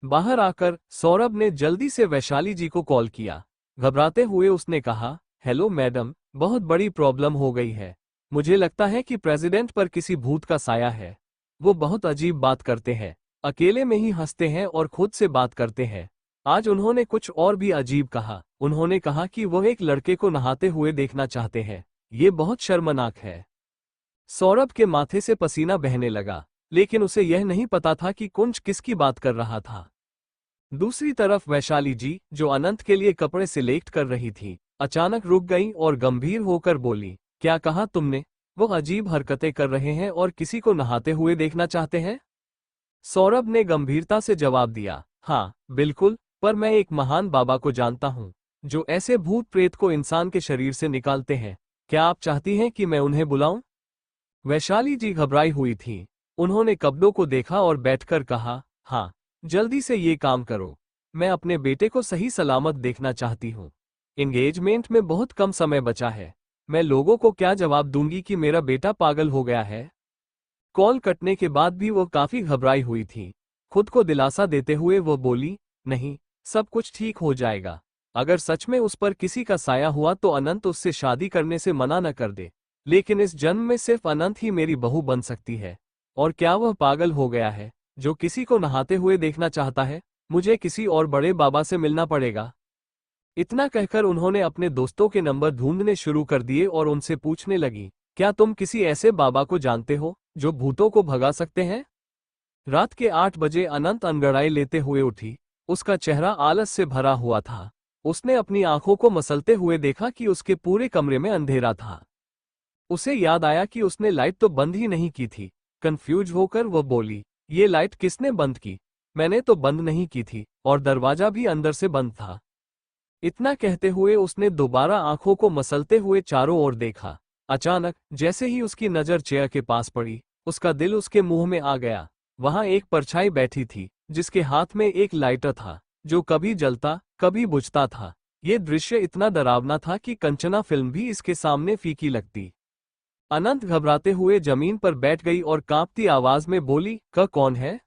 बाहर आकर सौरभ ने जल्दी से वैशाली जी को कॉल किया। घबराते हुए उसने कहा, हेलो मैडम, बहुत बड़ी प्रॉब्लम हो गई है। मुझे लगता है कि प्रेसिडेंट पर किसी भूत का साया है। वो बहुत अजीब बात करते हैं, अकेले में ही हंसते हैं और खुद से बात करते हैं। आज उन्होंने कुछ और भी अजीब कहा। उन्होंने कहा कि वह एक लड़के को नहाते हुए देखना चाहते हैं। ये बहुत शर्मनाक है। सौरभ के माथे से पसीना बहने लगा, लेकिन उसे यह नहीं पता था कि कुंज किसकी बात कर रहा था। दूसरी तरफ वैशाली जी, जो अनंत के लिए कपड़े सिलेक्ट कर रही थी, अचानक रुक गई और गंभीर होकर बोली, क्या कहा तुमने? वो अजीब हरकतें कर रहे हैं और किसी को नहाते हुए देखना चाहते हैं? सौरभ ने गंभीरता से जवाब दिया, हाँ बिल्कुल, पर मैं एक महान बाबा को जानता हूँ, जो ऐसे भूत प्रेत को इंसान के शरीर से निकालते हैं। क्या आप चाहती हैं कि मैं उन्हें बुलाऊं? वैशाली जी घबराई हुई थी। उन्होंने कपड़ों को देखा और बैठकर कहा, हाँ, जल्दी से ये काम करो। मैं अपने बेटे को सही सलामत देखना चाहती हूँ। एंगेजमेंट में बहुत कम समय बचा है। मैं लोगों को क्या जवाब दूंगी कि मेरा बेटा पागल हो गया है? कॉल कटने के बाद भी वो काफी घबराई हुई थी। खुद को दिलासा देते हुए वो बोली, नहीं, सब कुछ ठीक हो जाएगा। अगर सच में उस पर किसी का साया हुआ तो अनंत उससे शादी करने से मना न कर दे। लेकिन इस जन्म में सिर्फ अनंत ही मेरी बहू बन सकती है। और क्या वह पागल हो गया है, जो किसी को नहाते हुए देखना चाहता है? मुझे किसी और बड़े बाबा से मिलना पड़ेगा। इतना कहकर उन्होंने अपने दोस्तों के नंबर ढूंढने शुरू कर दिए और उनसे पूछने लगी, क्या तुम किसी ऐसे बाबा को जानते हो जो भूतों को भगा सकते हैं? रात के 8 बजे अनंत अंगड़ाई लेते हुए उठी। उसका चेहरा आलस से भरा हुआ था। उसने अपनी आंखों को मसलते हुए देखा कि उसके पूरे कमरे में अंधेरा था। उसे याद आया कि उसने लाइट तो बंद ही नहीं की थी। कंफ्यूज होकर वह बोली, ये लाइट किसने बंद की? मैंने तो बंद नहीं की थी और दरवाजा भी अंदर से बंद था। इतना कहते हुए उसने दोबारा आंखों को मसलते हुए चारों ओर देखा। अचानक जैसे ही उसकी नजर चेयर के पास पड़ी, उसका दिल उसके मुंह में आ गया। वहां एक परछाई बैठी थी, जिसके हाथ में एक लाइटर था, जो कभी जलता कभी बुझता था। ये दृश्य इतना डरावना था कि कंचना फिल्म भी इसके सामने फीकी लगती। अनंत घबराते हुए जमीन पर बैठ गई और कांपती आवाज में बोली, कौन है?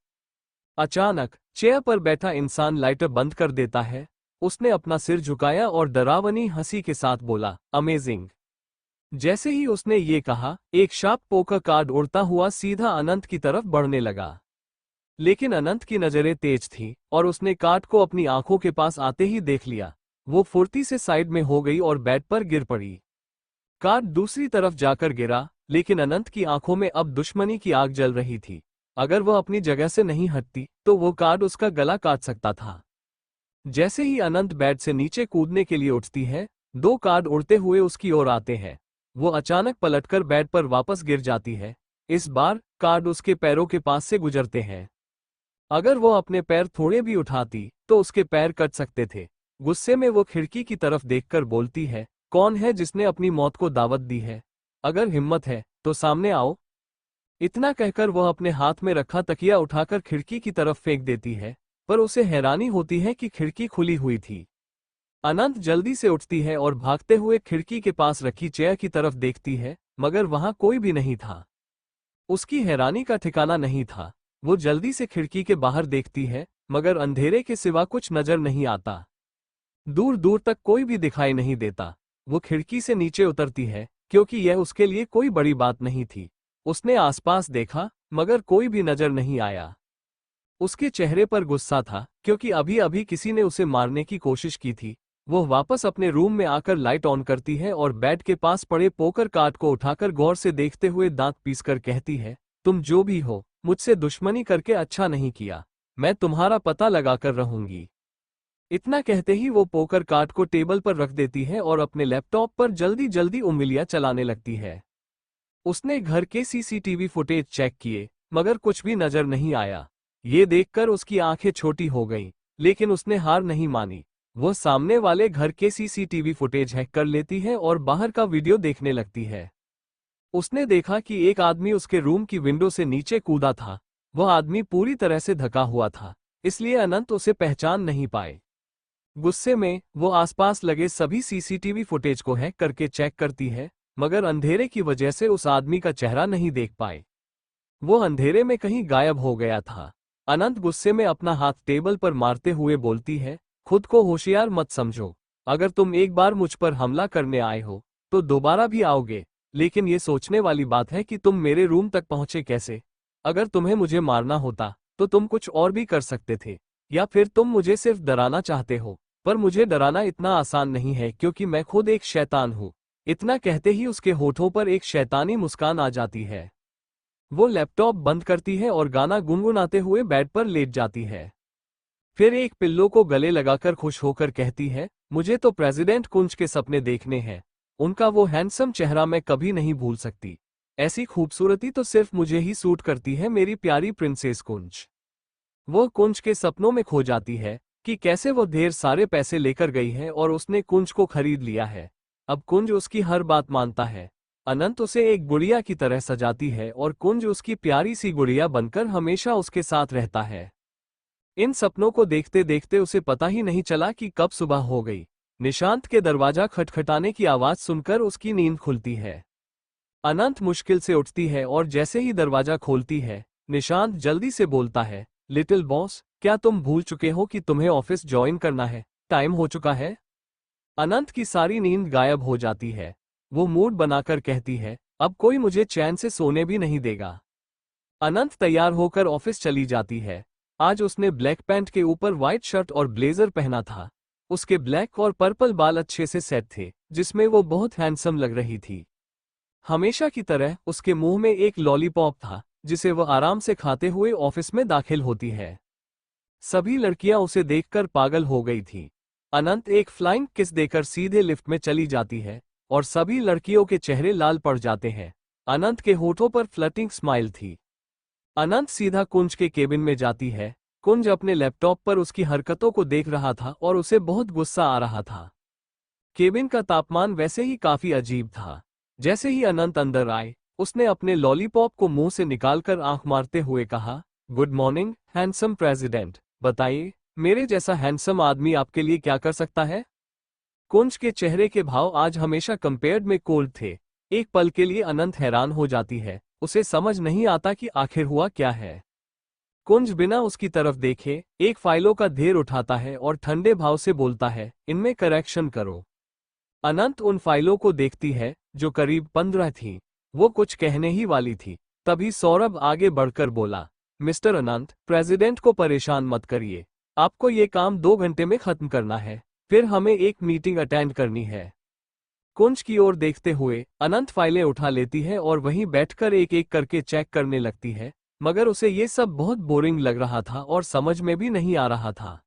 अचानक चेयर पर बैठा इंसान लाइटर बंद कर देता है। उसने अपना सिर झुकाया और डरावनी हंसी के साथ बोला, अमेजिंग। जैसे ही उसने ये कहा, एक शार्प पोकर कार्ड उड़ता हुआ सीधा अनंत की तरफ बढ़ने लगा। लेकिन अनंत की नजरें तेज थीं और उसने कार्ड को अपनी आंखों के पास आते ही देख लिया। वो फुर्ती से साइड में हो गई और बेड पर गिर पड़ी। कार्ड दूसरी तरफ जाकर गिरा, लेकिन अनंत की आंखों में अब दुश्मनी की आग जल रही थी। अगर वह अपनी जगह से नहीं हटती तो वो कार्ड उसका गला काट सकता था। जैसे ही अनंत बेड से नीचे कूदने के लिए उठती है, 2 कार्ड उड़ते हुए उसकी ओर आते हैं। वो अचानक पलटकर बेड पर वापस गिर जाती है। इस बार कार्ड उसके पैरों के पास से गुजरते हैं। अगर वो अपने पैर थोड़े भी उठाती तो उसके पैर कट सकते थे। गुस्से में वो खिड़की की तरफ देखकर बोलती है, कौन है जिसने अपनी मौत को दावत दी है? अगर हिम्मत है तो सामने आओ। इतना कहकर वह अपने हाथ में रखा तकिया उठाकर खिड़की की तरफ फेंक देती है, पर उसे हैरानी होती है कि खिड़की खुली हुई थी। अनंत जल्दी से उठती है और भागते हुए खिड़की के पास रखी चेयर की तरफ देखती है, मगर वहां कोई भी नहीं था। उसकी हैरानी का ठिकाना नहीं था। वो जल्दी से खिड़की के बाहर देखती है, मगर अंधेरे के सिवा कुछ नजर नहीं आता। दूर दूर तक कोई भी दिखाई नहीं देता। वो खिड़की से नीचे उतरती है, क्योंकि यह उसके लिए कोई बड़ी बात नहीं थी। उसने आसपास देखा, मगर कोई भी नजर नहीं आया। उसके चेहरे पर गुस्सा था, क्योंकि अभी अभी किसी ने उसे मारने की कोशिश की थी। वो वापस अपने रूम में आकर लाइट ऑन करती है और बेड के पास पड़े पोकर कार्ड को उठाकर गौर से देखते हुए दांत पीसकर कहती है, तुम जो भी हो, मुझसे दुश्मनी करके अच्छा नहीं किया। मैं तुम्हारा पता लगाकर रहूंगी। इतना कहते ही वो पोकर कार्ड को टेबल पर रख देती है और अपने लैपटॉप पर जल्दी जल्दी उंगलियां चलाने लगती है। उसने घर के सीसीटीवी फुटेज चेक किए, मगर कुछ भी नजर नहीं आया। ये देखकर उसकी आंखें छोटी हो गईं, लेकिन उसने हार नहीं मानी। वो सामने वाले घर के सीसीटीवी फुटेज हैक कर लेती है और बाहर का वीडियो देखने लगती है। उसने देखा कि एक आदमी उसके रूम की विंडो से नीचे कूदा था। वह आदमी पूरी तरह से ढका हुआ था, इसलिए अनंत उसे पहचान नहीं पाए। गुस्से में वो आसपास लगे सभी सीसीटीवी फुटेज को हैक करके चेक करती है, मगर अंधेरे की वजह से उस आदमी का चेहरा नहीं देख पाए। वो अंधेरे में कहीं गायब हो गया था। अनंत गुस्से में अपना हाथ टेबल पर मारते हुए बोलती है, खुद को होशियार मत समझो। अगर तुम एक बार मुझ पर हमला करने आए हो तो दोबारा भी आओगे, लेकिन ये सोचने वाली बात है कि तुम मेरे रूम तक पहुंचे कैसे। अगर तुम्हें मुझे मारना होता तो तुम कुछ और भी कर सकते थे, या फिर तुम मुझे सिर्फ डराना चाहते हो। पर मुझे डराना इतना आसान नहीं है, क्योंकि मैं खुद एक शैतान हूँ। इतना कहते ही उसके होठों पर एक शैतानी मुस्कान आ जाती है। वो लैपटॉप बंद करती है और गाना गुनगुनाते हुए बेड पर लेट जाती है। फिर एक पिल्लो को गले लगाकर खुश होकर कहती है, मुझे तो प्रेसिडेंट कुंज के सपने देखने हैं। उनका वो हैंडसम चेहरा मैं कभी नहीं भूल सकती। ऐसी खूबसूरती तो सिर्फ मुझे ही सूट करती है, मेरी प्यारी प्रिंसेस कुंज। वो कुंज के सपनों में खो जाती है कि कैसे वो ढेर सारे पैसे लेकर गई है और उसने कुंज को खरीद लिया है। अब कुंज उसकी हर बात मानता है। अनंत उसे एक गुड़िया की तरह सजाती है और कुंज उसकी प्यारी सी गुड़िया बनकर हमेशा उसके साथ रहता है। इन सपनों को देखते देखते उसे पता ही नहीं चला कि कब सुबह हो गई। निशांत के दरवाजा खटखटाने की आवाज सुनकर उसकी नींद खुलती है। अनंत मुश्किल से उठती है और जैसे ही दरवाजा खोलती है, निशांत जल्दी से बोलता है, लिटिल बॉस, क्या तुम भूल चुके हो कि तुम्हें ऑफिस ज्वाइन करना है? टाइम हो चुका है। अनंत की सारी नींद गायब हो जाती है। वो मूड बनाकर कहती है, अब कोई मुझे चैन से सोने भी नहीं देगा। अनंत तैयार होकर ऑफिस चली जाती है। आज उसने ब्लैक पैंट के ऊपर व्हाइट शर्ट और ब्लेजर पहना था। उसके ब्लैक और पर्पल बाल अच्छे से सेट थे, जिसमें वो बहुत हैंडसम लग रही थी। हमेशा की तरह उसके मुंह में एक लॉलीपॉप था, जिसे वह आराम से खाते हुए ऑफिस में दाखिल होती है। सभी लड़कियां उसे देखकर पागल हो गई थीं। अनंत एक फ्लाइंग किस देकर सीधे लिफ्ट में चली जाती है और सभी लड़कियों के चेहरे लाल पड़ जाते हैं। अनंत के होठों पर फ्लटिंग स्माइल थी। अनंत सीधा कुंज के केबिन में जाती है। कुंज अपने लैपटॉप पर उसकी हरकतों को देख रहा था और उसे बहुत गुस्सा आ रहा था। केबिन का तापमान वैसे ही काफी अजीब था। जैसे ही अनंत अंदर आए, उसने अपने लॉलीपॉप को मुंह से निकालकर आंख मारते हुए कहा, गुड मॉर्निंग हैंडसम प्रेसिडेंट। बताइए, मेरे जैसा हैंडसम आदमी आपके लिए क्या कर सकता है? कुंज के चेहरे के भाव आज हमेशा कंपेयर्ड में कोल्ड थे। एक पल के लिए अनंत हैरान हो जाती है। उसे समझ नहीं आता कि आखिर हुआ क्या है। कुंज बिना उसकी तरफ देखे एक फाइलों का ढेर उठाता है और ठंडे भाव से बोलता है, इनमें करेक्शन करो। अनंत उन फाइलों को देखती है जो करीब 15 थी। वो कुछ कहने ही वाली थी, तभी सौरभ आगे बढ़कर बोला, मिस्टर अनंत, प्रेसिडेंट को परेशान मत करिए। आपको ये काम 2 घंटे में खत्म करना है, फिर हमें एक मीटिंग अटेंड करनी है। कुंज की ओर देखते हुए अनंत फाइलें उठा लेती है और वहीं बैठकर एक एक करके चेक करने लगती है, मगर उसे ये सब बहुत बोरिंग लग रहा था और समझ में भी नहीं आ रहा था।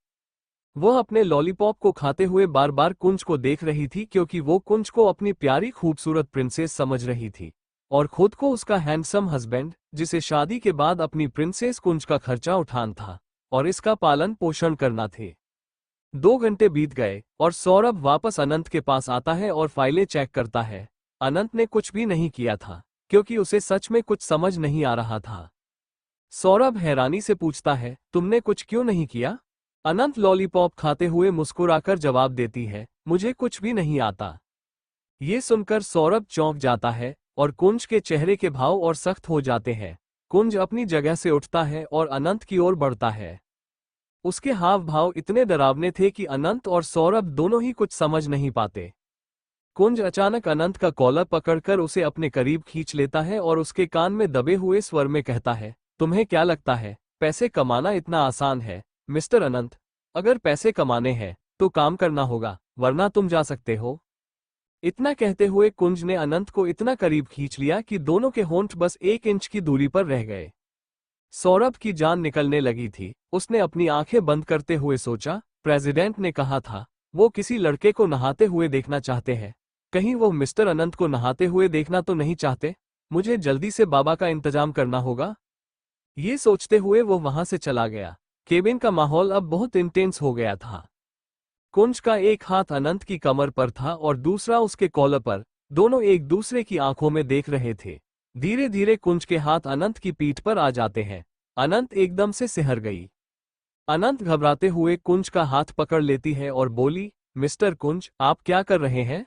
वह अपने लॉलीपॉप को खाते हुए बार बार कुंज को देख रही थी, क्योंकि वो कुंज को अपनी प्यारी खूबसूरत प्रिंसेस समझ रही थी और खुद को उसका हैंडसम हस्बैंड, जिसे शादी के बाद अपनी प्रिंसेस कुंज का खर्चा उठाना था और इसका पालन पोषण करना थे। 2 घंटे बीत गए और सौरभ वापस अनंत के पास आता है और फाइलें चेक करता है। अनंत ने कुछ भी नहीं किया था, क्योंकि उसे सच में कुछ समझ नहीं आ रहा था। सौरभ हैरानी से पूछता है, तुमने कुछ क्यों नहीं किया? अनंत लॉलीपॉप खाते हुए मुस्कुराकर जवाब देती है, मुझे कुछ भी नहीं आता। ये सुनकर सौरभ चौंक जाता है और कुंज के चेहरे के भाव और सख्त हो जाते हैं। कुंज अपनी जगह से उठता है और अनंत की ओर बढ़ता है। उसके हाव भाव इतने डरावने थे कि अनंत और सौरभ दोनों ही कुछ समझ नहीं पाते। कुंज अचानक अनंत का कॉलर पकड़कर उसे अपने करीब खींच लेता है और उसके कान में दबे हुए स्वर में कहता है, तुम्हें क्या लगता है पैसे कमाना इतना आसान है? मिस्टर अनंत, अगर पैसे कमाने हैं तो काम करना होगा, वरना तुम जा सकते हो। इतना कहते हुए कुंज ने अनंत को इतना करीब खींच लिया कि दोनों के होंठ बस 1 इंच की दूरी पर रह गए। सौरभ की जान निकलने लगी थी। उसने अपनी आंखें बंद करते हुए सोचा, प्रेसिडेंट ने कहा था वो किसी लड़के को नहाते हुए देखना चाहते हैं। कहीं वो मिस्टर अनंत को नहाते हुए देखना तो नहीं चाहते? मुझे जल्दी से बाबा का इंतजाम करना होगा। ये सोचते हुए वो वहां से चला गया। केबिन का माहौल अब बहुत इंटेंस हो गया था। कुंज का एक हाथ अनंत की कमर पर था और दूसरा उसके कॉलर पर। दोनों एक दूसरे की आंखों में देख रहे थे। धीरे धीरे कुंज के हाथ अनंत की पीठ पर आ जाते हैं। अनंत एकदम से सिहर गई। अनंत घबराते हुए कुंज का हाथ पकड़ लेती है और बोली, मिस्टर कुंज, आप क्या कर रहे हैं?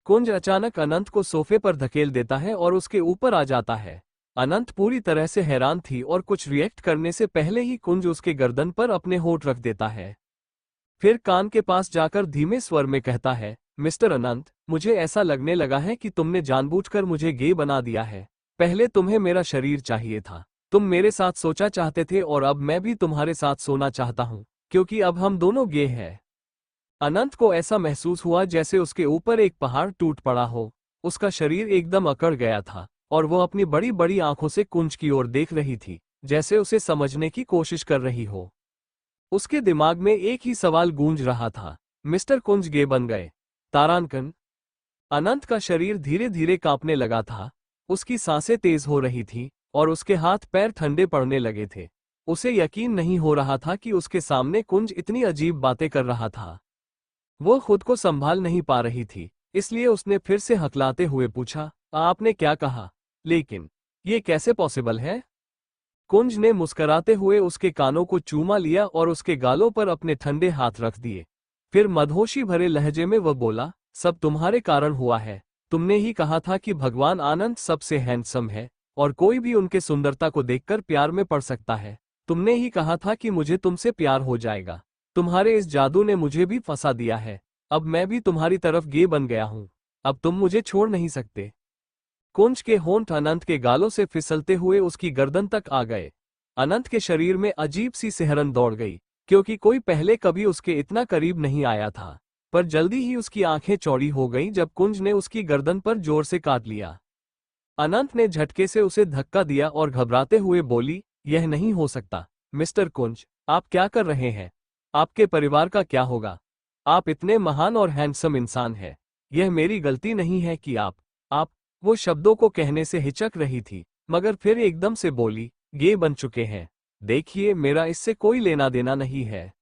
कुंज अचानक अनंत को सोफे पर धकेल देता है और उसके ऊपर आ जाता है। अनंत पूरी तरह से हैरान थी और कुछ रिएक्ट करने से पहले ही कुंज उसके गर्दन पर अपने होंठ रख देता है। फिर कान के पास जाकर धीमे स्वर में कहता है, मिस्टर अनंत, मुझे ऐसा लगने लगा है कि तुमने जानबूझकर मुझे गे बना दिया है। पहले तुम्हें मेरा शरीर चाहिए था, तुम मेरे साथ सोचा चाहते थे और अब मैं भी तुम्हारे साथ सोना चाहता हूँ, क्योंकि अब हम दोनों गे हैं। अनंत को ऐसा महसूस हुआ जैसे उसके ऊपर एक पहाड़ टूट पड़ा हो। उसका शरीर एकदम अकड़ गया था और वो अपनी बड़ी बड़ी आंखों से कुंज की ओर देख रही थी, जैसे उसे समझने की कोशिश कर रही हो। उसके दिमाग में एक ही सवाल गूंज रहा था, मिस्टर कुंज गे बन गए? तारांकन। अनंत का शरीर धीरे धीरे कांपने लगा था। उसकी सांसें तेज हो रही थी और उसके हाथ पैर ठंडे पड़ने लगे थे। उसे यकीन नहीं हो रहा था कि उसके सामने कुंज इतनी अजीब बातें कर रहा था। वो खुद को संभाल नहीं पा रही थी, इसलिए उसने फिर से हकलाते हुए पूछा, आपने क्या कहा? लेकिन ये कैसे पॉसिबल है? कुंज ने मुस्कराते हुए उसके कानों को चूमा लिया और उसके गालों पर अपने ठंडे हाथ रख दिए। फिर मदहोशी भरे लहजे में वह बोला, सब तुम्हारे कारण हुआ है। तुमने ही कहा था कि भगवान आनंद सबसे हैंडसम है और कोई भी उनके सुंदरता को देखकर प्यार में पड़ सकता है। तुमने ही कहा था कि मुझे तुमसे प्यार हो जाएगा। तुम्हारे इस जादू ने मुझे भी फंसा दिया है। अब मैं भी तुम्हारी तरफ गे बन गया हूं। अब तुम मुझे छोड़ नहीं सकते। कुंज के होंठ अनंत के गालों से फिसलते हुए उसकी गर्दन तक आ गए। अनंत के शरीर में अजीब सी सिहरन दौड़ गई, क्योंकि कोई पहले कभी उसके इतना करीब नहीं आया था। पर जल्दी ही उसकी आंखें चौड़ी हो गईं जब कुंज ने उसकी गर्दन पर जोर से काट लिया। अनंत ने झटके से उसे धक्का दिया और घबराते हुए बोली, यह नहीं हो सकता। मिस्टर कुंज, आप क्या कर रहे हैं? आपके परिवार का क्या होगा? आप इतने महान और हैंडसम इंसान हैं। यह मेरी गलती नहीं है कि आप वो शब्दों को कहने से हिचक रही थी, मगर फिर एकदम से बोली, गे बन चुके हैं। देखिए, मेरा इससे कोई लेना देना नहीं है।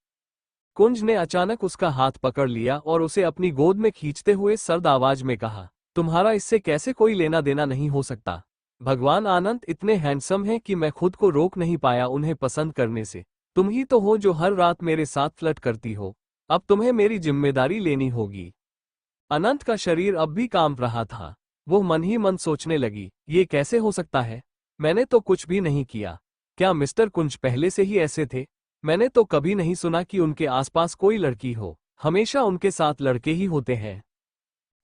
कुंज ने अचानक उसका हाथ पकड़ लिया और उसे अपनी गोद में खींचते हुए सर्द आवाज में कहा, तुम्हारा इससे कैसे कोई लेना देना नहीं हो सकता? भगवान आनंद इतने हैंडसम हैं कि मैं खुद को रोक नहीं पाया उन्हें पसंद करने से। तुम ही तो हो जो हर रात मेरे साथ फ्लर्ट करती हो। अब तुम्हें मेरी जिम्मेदारी लेनी होगी। अनंत का शरीर अब भी कांप रहा था। वो मन ही मन सोचने लगी, ये कैसे हो सकता है? मैंने तो कुछ भी नहीं किया। क्या मिस्टर कुंज पहले से ही ऐसे थे? मैंने तो कभी नहीं सुना कि उनके आसपास कोई लड़की हो, हमेशा उनके साथ लड़के ही होते हैं।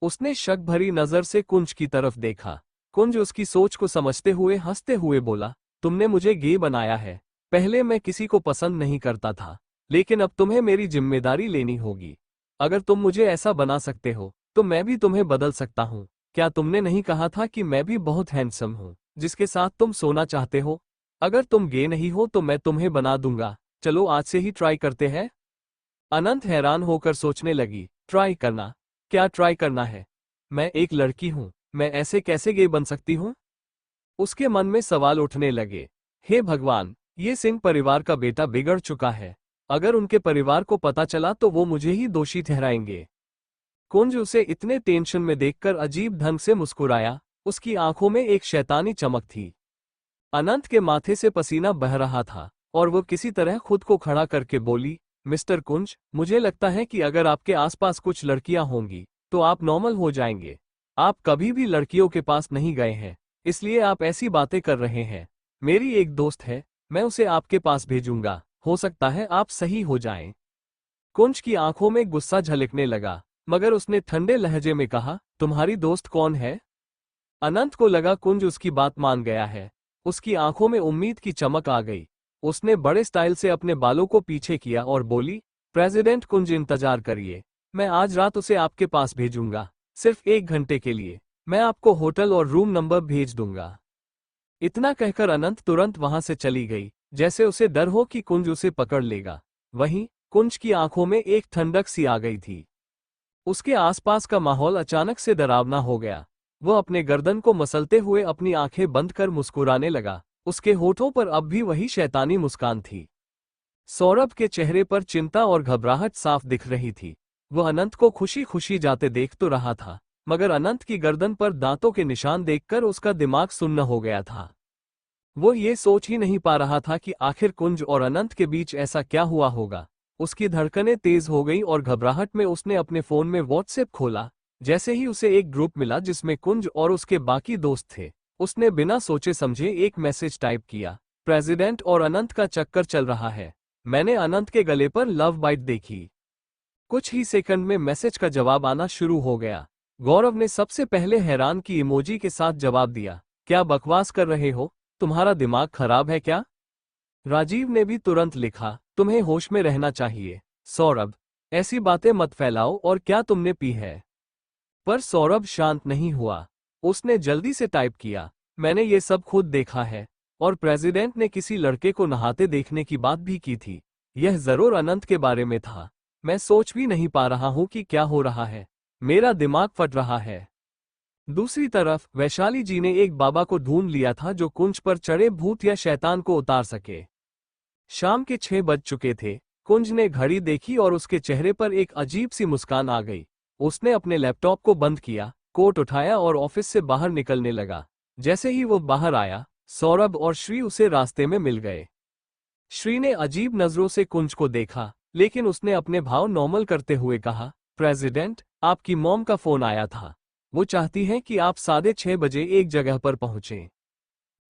उसने शक भरी नजर से कुंज की तरफ देखा। कुंज उसकी सोच को समझते हुए हंसते हुए बोला, तुमने मुझे गे बनाया है। पहले मैं किसी को पसंद नहीं करता था, लेकिन अब तुम्हें मेरी जिम्मेदारी लेनी होगी। अगर तुम मुझे ऐसा बना सकते हो तो मैं भी तुम्हें बदल सकता हूँ। क्या तुमने नहीं कहा था कि मैं भी बहुत हैंडसम हूँ जिसके साथ तुम सोना चाहते हो? अगर तुम गे नहीं हो तो मैं तुम्हें बना दूंगा। चलो आज से ही ट्राई करते हैं। अनंत हैरान होकर सोचने लगी, ट्राई करना? क्या ट्राई करना है? मैं एक लड़की हूं, मैं ऐसे कैसे गे बन सकती हूं? उसके मन में सवाल उठने लगे। हे भगवान, ये सिंह परिवार का बेटा बिगड़ चुका है। अगर उनके परिवार को पता चला तो वो मुझे ही दोषी ठहराएंगे। कुंज उसे इतने टेंशन में देखकर अजीब ढंग से मुस्कुराया। उसकी आंखों में एक शैतानी चमक थी। अनंत के माथे से पसीना बह रहा था और वो किसी तरह खुद को खड़ा करके बोली, मिस्टर कुंज, मुझे लगता है कि अगर आपके आसपास कुछ लड़कियां होंगी तो आप नॉर्मल हो जाएंगे। आप कभी भी लड़कियों के पास नहीं गए हैं, इसलिए आप ऐसी बातें कर रहे हैं। मेरी एक दोस्त है, मैं उसे आपके पास भेजूंगा, हो सकता है आप सही हो जाएं। कुंज की आंखों में गुस्सा झलकने लगा, मगर उसने ठंडे लहजे में कहा, तुम्हारी दोस्त कौन है? अनंत को लगा कुंज उसकी बात मान गया है। उसकी आंखों में उम्मीद की चमक आ गई। उसने बड़े स्टाइल से अपने बालों को पीछे किया और बोली, प्रेसिडेंट कुंज, इंतजार करिए, मैं आज रात उसे आपके पास भेजूंगा। सिर्फ 1 घंटे के लिए मैं आपको होटल और रूम नंबर भेज दूंगा। इतना कहकर अनंत तुरंत वहां से चली गई, जैसे उसे डर हो कि कुंज उसे पकड़ लेगा। वहीं कुंज की आंखों में एक ठंडक सी आ गई थी। उसके आसपास का माहौल अचानक से डरावना हो गया। वह अपने गर्दन को मसलते हुए अपनी आंखें बंद कर मुस्कुराने लगा। उसके होठों पर अब भी वही शैतानी मुस्कान थी। सौरभ के चेहरे पर चिंता और घबराहट साफ दिख रही थी। वह अनंत को खुशी खुशी जाते देख तो रहा था, मगर अनंत की गर्दन पर दांतों के निशान देखकर उसका दिमाग सुन्न हो गया था। वो ये सोच ही नहीं पा रहा था कि आखिर कुंज और अनंत के बीच ऐसा क्या हुआ होगा। उसकी धड़कनें तेज हो गई और घबराहट में उसने अपने फोन में व्हाट्सएप खोला। जैसे ही उसे एक ग्रुप मिला जिसमें कुंज और उसके बाकी दोस्त थे, उसने बिना सोचे समझे एक मैसेज टाइप किया, प्रेसिडेंट और अनंत का चक्कर चल रहा है। मैंने अनंत के गले पर लव बाइट देखी। कुछ ही सेकंड में मैसेज का जवाब आना शुरू हो गया। गौरव ने सबसे पहले हैरान की इमोजी के साथ जवाब दिया, क्या बकवास कर रहे हो? तुम्हारा दिमाग खराब है क्या? राजीव ने भी तुरंत लिखा, तुम्हें होश में रहना चाहिए सौरभ, ऐसी बातें मत फैलाओ, और क्या तुमने पी है? पर सौरभ शांत नहीं हुआ। उसने जल्दी से टाइप किया, मैंने ये सब खुद देखा है, और प्रेसिडेंट ने किसी लड़के को नहाते देखने की बात भी की थी। यह जरूर अनंत के बारे में था। मैं सोच भी नहीं पा रहा हूं कि क्या हो रहा है। मेरा दिमाग फट रहा है। दूसरी तरफ वैशाली जी ने एक बाबा को ढूंढ लिया था जो कुंज पर चढ़े भूत या शैतान को उतार सके। शाम के 6 बज चुके थे। कुंज ने घड़ी देखी और उसके चेहरे पर एक अजीब सी मुस्कान आ गई। उसने अपने लैपटॉप को बंद किया, कोट उठाया और ऑफिस से बाहर निकलने लगा। जैसे ही वो बाहर आया, सौरभ और श्री उसे रास्ते में मिल गए। श्री ने अजीब नजरों से कुंज को देखा, लेकिन उसने अपने भाव नॉर्मल करते हुए कहा, प्रेसिडेंट, आपकी मॉम का फोन आया था। वो चाहती हैं कि आप 6:30 बजे एक जगह पर पहुंचें।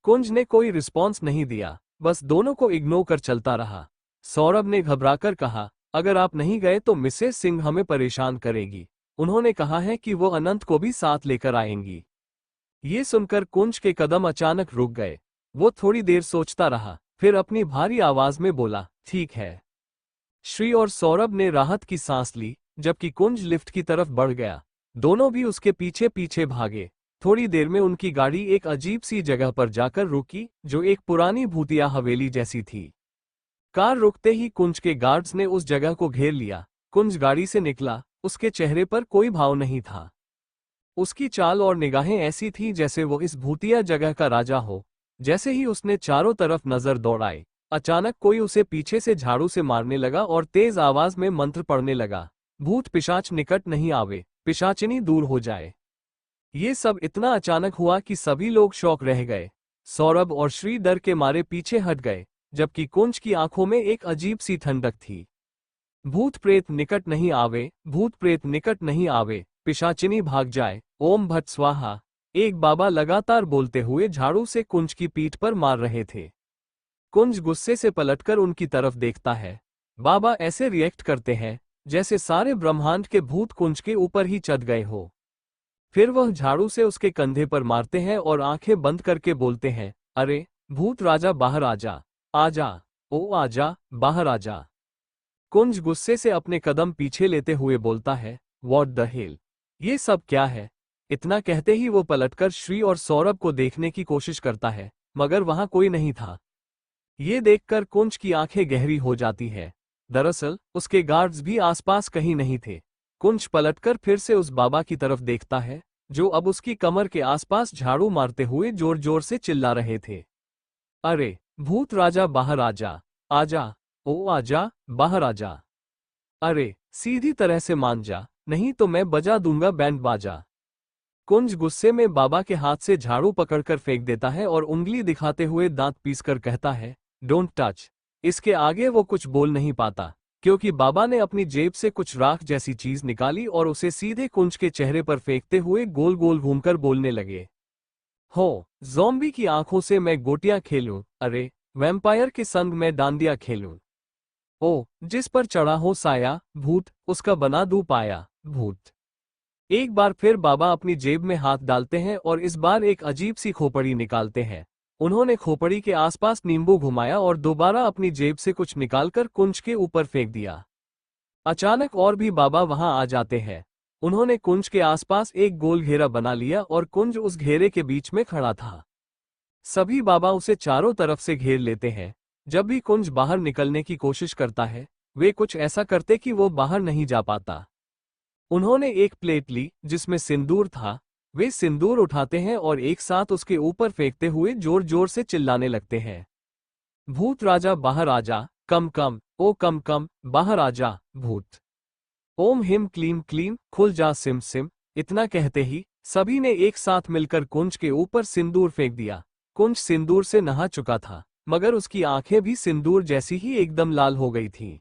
कुंज ने कोई रिस्पॉन्स नहीं दिया, बस दोनों को इग्नोर कर चलता रहा। सौरभ ने घबराकर कहा, अगर आप नहीं गए तो मिसेस सिंह हमें परेशान करेगी। उन्होंने कहा है कि वो अनंत को भी साथ लेकर आएंगी। ये सुनकर कुंज के कदम अचानक रुक गए। वो थोड़ी देर सोचता रहा, फिर अपनी भारी आवाज में बोला, ठीक है। श्री और सौरभ ने राहत की सांस ली, जबकि कुंज लिफ्ट की तरफ बढ़ गया। दोनों भी उसके पीछे पीछे भागे। थोड़ी देर में उनकी गाड़ी एक अजीब सी जगह पर जाकर रुकी, जो एक पुरानी भूतिया हवेली जैसी थी। कार रुकते ही कुंज के गार्ड्स ने उस जगह को घेर लिया। कुंज गाड़ी से निकला, उसके चेहरे पर कोई भाव नहीं था। उसकी चाल और निगाहें ऐसी थीं जैसे वो इस भूतिया जगह का राजा हो। जैसे ही उसने चारों तरफ नजर दौड़ाई, अचानक कोई उसे पीछे से झाड़ू से मारने लगा और तेज आवाज में मंत्र पढ़ने लगा, भूत पिशाच निकट नहीं आवे, पिशाचिनी दूर हो जाए। ये सब इतना अचानक हुआ कि सभी लोग शॉक रह गए। सौरभ और श्री डर के मारे पीछे हट गए, जबकि कुंज की आंखों में एक अजीब सी ठंडक थी। भूत प्रेत निकट नहीं आवे, भूत प्रेत निकट नहीं आवे, पिशाचिनी भाग जाए, ओम भट स्वाहा। एक बाबा लगातार बोलते हुए झाड़ू से कुंज की पीठ पर मार रहे थे। कुंज गुस्से से पलटकर उनकी तरफ देखता है। बाबा ऐसे रिएक्ट करते हैं जैसे सारे ब्रह्मांड के भूत कुंज के ऊपर ही चढ़ गए हो। फिर वह झाड़ू से उसके कंधे पर मारते हैं और आंखें बंद करके बोलते हैं, अरे भूत राजा बाहर आजा, आजा, ओ आजा, बाहर आजा। कुंज गुस्से से अपने कदम पीछे लेते हुए बोलता है, व्हाट द हेल, ये सब क्या है। इतना कहते ही वो पलटकर श्री और सौरभ को देखने की कोशिश करता है, मगर वहां कोई नहीं था। ये देखकर कुंज की आंखें गहरी हो जाती है। दरअसल उसके गार्ड्स भी आसपास कहीं नहीं थे। कुंज पलटकर फिर से उस बाबा की तरफ देखता है, जो अब उसकी कमर के आसपास झाड़ू मारते हुए जोर जोर से चिल्ला रहे थे, अरे भूत राजा बाहर आजा, आजा, ओ आजा, बाहर आजा। अरे सीधी तरह से मान जा, नहीं तो मैं बजा दूंगा बैंड बाजा। कुंज गुस्से में बाबा के हाथ से झाड़ू पकड़कर फेंक देता है और उंगली दिखाते हुए दांत पीसकर कहता है, डोंट टच। इसके आगे वो कुछ बोल नहीं पाता, क्योंकि बाबा ने अपनी जेब से कुछ राख जैसी चीज निकाली और उसे सीधे कुंज के चेहरे पर फेंकते हुए गोल गोल घूमकर बोलने लगे, हो ज़ॉम्बी की आंखों से मैं गोटियां खेलूं, अरे वैम्पायर के संग मैं डांडिया खेलूं। ओ जिस पर चढ़ा हो साया भूत, उसका बना दूं पाया भूत। एक बार फिर बाबा अपनी जेब में हाथ डालते हैं और इस बार एक अजीब सी खोपड़ी निकालते हैं। उन्होंने खोपड़ी के आसपास नींबू घुमाया और दोबारा अपनी जेब से कुछ निकालकर कुंज के ऊपर फेंक दिया। अचानक और भी बाबा वहां आ जाते हैं। उन्होंने कुंज के आसपास एक गोल घेरा बना लिया और कुंज उस घेरे के बीच में खड़ा था। सभी बाबा उसे चारों तरफ से घेर लेते हैं। जब भी कुंज बाहर निकलने की कोशिश करता है, वे कुछ ऐसा करते कि वो बाहर नहीं जा पाता। उन्होंने एक प्लेट ली जिसमें सिंदूर था। वे सिंदूर उठाते हैं और एक साथ उसके ऊपर फेंकते हुए जोर जोर से चिल्लाने लगते हैं, भूत राजा बाहर आजा, कम कम, ओ कम कम, बाहर आजा भूत। ओम हिम क्लीम क्लीम, खुल जा सिम सिम। इतना कहते ही सभी ने एक साथ मिलकर कुंज के ऊपर सिंदूर फेंक दिया। कुंज सिंदूर से नहा चुका था, मगर उसकी आंखें भी सिंदूर जैसी ही एकदम लाल हो गई थीं।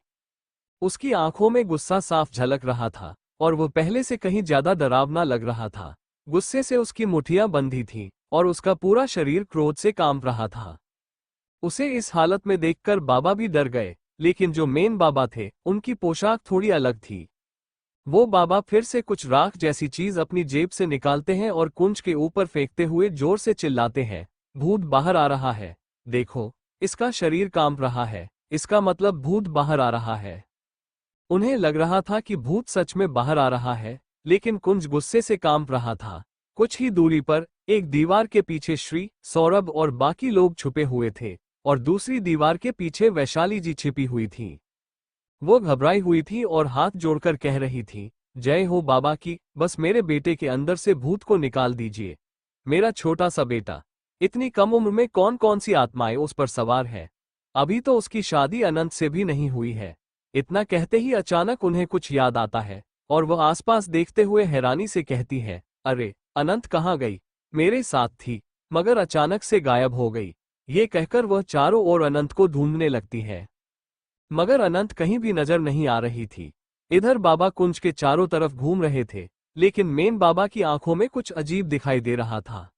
उसकी आंखों में गुस्सा साफ झलक रहा था और वो पहले से कहीं ज्यादा डरावना लग रहा था। गुस्से से उसकी मुठियां बंधी थीं और उसका पूरा शरीर क्रोध से कांप रहा था। उसे इस हालत में देखकर बाबा भी डर गए, लेकिन जो मेन बाबा थे उनकी पोशाक थोड़ी अलग थी। वो बाबा फिर से कुछ राख जैसी चीज अपनी जेब से निकालते हैं और कुंज के ऊपर फेंकते हुए जोर से चिल्लाते हैं, भूत बाहर आ रहा है, देखो इसका शरीर कांप रहा है, इसका मतलब भूत बाहर आ रहा है। उन्हें लग रहा था कि भूत सच में बाहर आ रहा है, लेकिन कुंज गुस्से से कांप रहा था। कुछ ही दूरी पर एक दीवार के पीछे श्री, सौरभ और बाकी लोग छुपे हुए थे और दूसरी दीवार के पीछे वैशाली जी छिपी हुई थी। वो घबराई हुई थी और हाथ जोड़कर कह रही थी, जय हो बाबा की, बस मेरे बेटे के अंदर से भूत को निकाल दीजिए। मेरा छोटा सा बेटा, इतनी कम उम्र में कौन कौन सी आत्माएं उस पर सवार है। अभी तो उसकी शादी अनंत से भी नहीं हुई है। इतना कहते ही अचानक उन्हें कुछ याद आता है और वह आसपास देखते हुए हैरानी से कहती है, अरे अनंत कहाँ गई, मेरे साथ थी मगर अचानक से गायब हो गई। ये कहकर वह चारों ओर अनंत को ढूंढने लगती है, मगर अनंत कहीं भी नजर नहीं आ रही थी। इधर बाबा कुंज के चारों तरफ घूम रहे थे, लेकिन मेन बाबा की आंखों में कुछ अजीब दिखाई दे रहा था।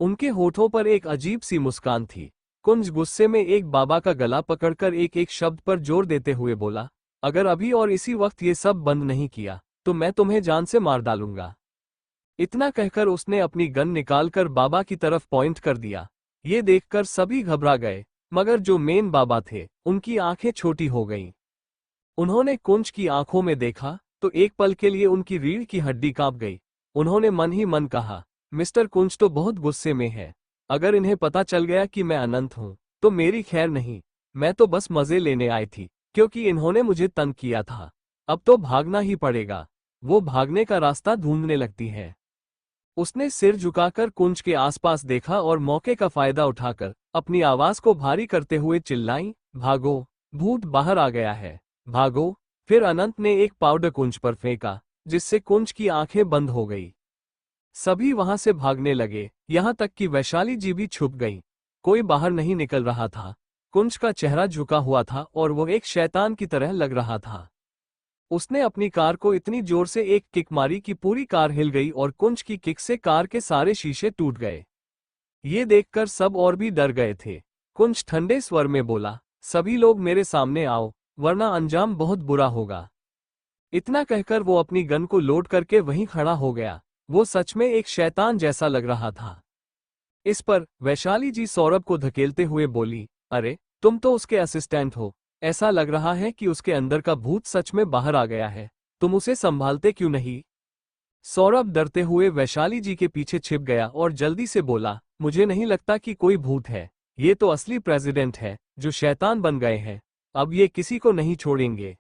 उनके होठों पर एक अजीब सी मुस्कान थी। कुंज गुस्से में एक बाबा का गला पकड़कर एक एक शब्द पर जोर देते हुए बोला, अगर अभी और इसी वक्त ये सब बंद नहीं किया तो मैं तुम्हें जान से मार डालूंगा। इतना कहकर उसने अपनी गन निकालकर बाबा की तरफ पॉइंट कर दिया। ये देखकर सभी घबरा गए, मगर जो मेन बाबा थे उनकी आंखें छोटी हो गईं। उन्होंने कुंज की आंखों में देखा तो एक पल के लिए उनकी रीढ़ की हड्डी कांप गई। उन्होंने मन ही मन कहा, मिस्टर कुंज तो बहुत गुस्से में है। अगर इन्हें पता चल गया कि मैं अनंत हूं तो मेरी खैर नहीं। मैं तो बस मजे लेने आई थी, क्योंकि इन्होंने मुझे तंग किया था। अब तो भागना ही पड़ेगा। वो भागने का रास्ता ढूंढने लगती है। उसने सिर झुकाकर कुंज के आसपास देखा और मौके का फायदा उठाकर अपनी आवाज को भारी करते हुए चिल्लाई, भागो, भूत बाहर आ गया है, भागो। फिर अनंत ने एक पाउडर कुंज पर फेंका, जिससे कुंज की आंखें बंद हो गई। सभी वहां से भागने लगे, यहां तक कि वैशाली जी भी छुप गई। कोई बाहर नहीं निकल रहा था। कुंज का चेहरा झुका हुआ था और वो एक शैतान की तरह लग रहा था। उसने अपनी कार को इतनी जोर से एक किक मारी कि पूरी कार हिल गई और कुंज की किक से कार के सारे शीशे टूट गए। ये देखकर सब और भी डर गए थे। कुंज ठंडे स्वर में बोला, सभी लोग मेरे सामने आओ, वरना अंजाम बहुत बुरा होगा। इतना कहकर वो अपनी गन को लोड करके वहीं खड़ा हो गया। वो सच में एक शैतान जैसा लग रहा था। इस पर वैशाली जी सौरभ को धकेलते हुए बोली, अरे तुम तो उसके असिस्टेंट हो, ऐसा लग रहा है कि उसके अंदर का भूत सच में बाहर आ गया है, तुम उसे संभालते क्यों नहीं? सौरभ डरते हुए वैशाली जी के पीछे छिप गया और जल्दी से बोला, मुझे नहीं लगता कि कोई भूत है, ये तो असली प्रेसिडेंट है जो शैतान बन गए हैं, अब ये किसी को नहीं छोड़ेंगे।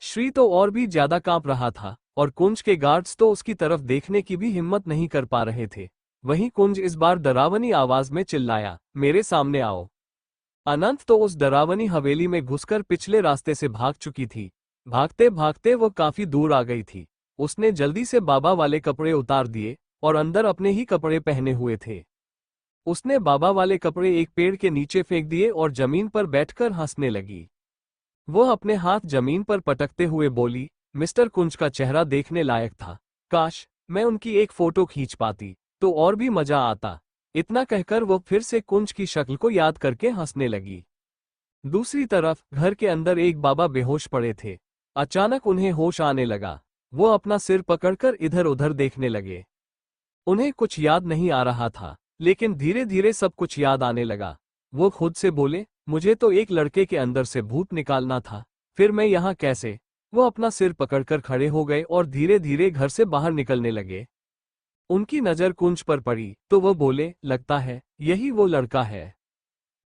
श्री तो और भी ज्यादा कांप रहा था और कुंज के गार्ड्स तो उसकी तरफ देखने की भी हिम्मत नहीं कर पा रहे थे। वहीं कुंज इस बार डरावनी आवाज में चिल्लाया, मेरे सामने आओ। अनंत तो उस डरावनी हवेली में घुसकर पिछले रास्ते से भाग चुकी थी। भागते भागते वो काफी दूर आ गई थी। उसने जल्दी से बाबा वाले कपड़े उतार दिए और अंदर अपने ही कपड़े पहने हुए थे। उसने बाबा वाले कपड़े एक पेड़ के नीचे फेंक दिए और जमीन पर बैठकर हंसने लगी। वह अपने हाथ जमीन पर पटकते हुए बोली, मिस्टर कुंज का चेहरा देखने लायक था, काश मैं उनकी एक फोटो खींच पाती तो और भी मजा आता। इतना कहकर वो फिर से कुंज की शक्ल को याद करके हंसने लगी। दूसरी तरफ घर के अंदर एक बाबा बेहोश पड़े थे। अचानक उन्हें होश आने लगा। वो अपना सिर पकड़कर इधर उधर देखने लगे। उन्हें कुछ याद नहीं आ रहा था, लेकिन धीरे धीरे सब कुछ याद आने लगा। वो खुद से बोले, मुझे तो एक लड़के के अंदर से भूत निकालना था, फिर मैं यहाँ कैसे? वो अपना सिर पकड़कर खड़े हो गए और धीरे धीरे घर से बाहर निकलने लगे। उनकी नजर कुंज पर पड़ी तो वो बोले, लगता है यही वो लड़का है।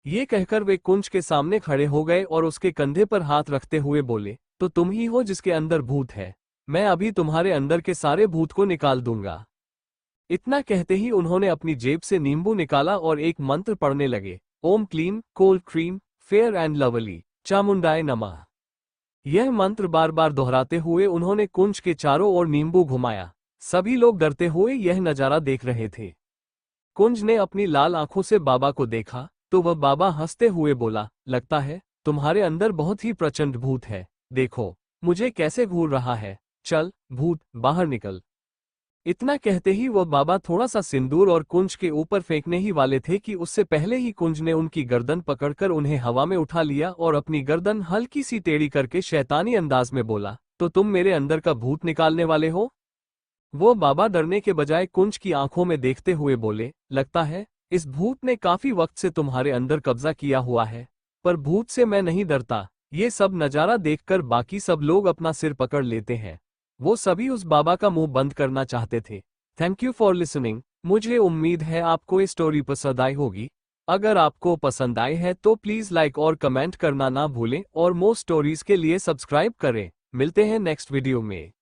ये कहकर वे कुंज के सामने खड़े हो गए और उसके कंधे पर हाथ रखते हुए बोले, तो तुम ही हो जिसके अंदर भूत है, मैं अभी तुम्हारे अंदर के सारे भूत को निकाल दूंगा। इतना कहते ही उन्होंने अपनी जेब से नींबू निकाला और एक मंत्र पढ़ने लगे, Om clean cold cream fair and lovely चामुंडाय नमः। यह मंत्र बार बार दोहराते हुए उन्होंने कुंज के चारों ओर नींबू घुमाया। सभी लोग डरते हुए यह नजारा देख रहे थे। कुंज ने अपनी लाल आंखों से बाबा को देखा तो वह बाबा हंसते हुए बोला, लगता है तुम्हारे अंदर बहुत ही प्रचंड भूत है, देखो मुझे कैसे घूर रहा है, चल भूत बाहर निकल। इतना कहते ही वह बाबा थोड़ा सा सिंदूर और कुंज के ऊपर फेंकने ही वाले थे कि उससे पहले ही कुंज ने उनकी गर्दन पकड़कर उन्हें हवा में उठा लिया और अपनी गर्दन हल्की सी टेढ़ी करके शैतानी अंदाज में बोला, तो तुम मेरे अंदर का भूत निकालने वाले हो? वो बाबा डरने के बजाय कुंज की आंखों में देखते हुए बोले, लगता है इस भूत ने काफी वक्त से तुम्हारे अंदर कब्जा किया हुआ है, पर भूत से मैं नहीं डरता। ये सब नजारा देखकर बाकी सब लोग अपना सिर पकड़ लेते हैं। वो सभी उस बाबा का मुंह बंद करना चाहते थे। Thank you for listening. मुझे उम्मीद है आपको ये स्टोरी पसंद आई होगी। अगर आपको पसंद आई है तो प्लीज लाइक और कमेंट करना ना भूलें और मोर स्टोरीज के लिए सब्सक्राइब करें। मिलते हैं नेक्स्ट वीडियो में।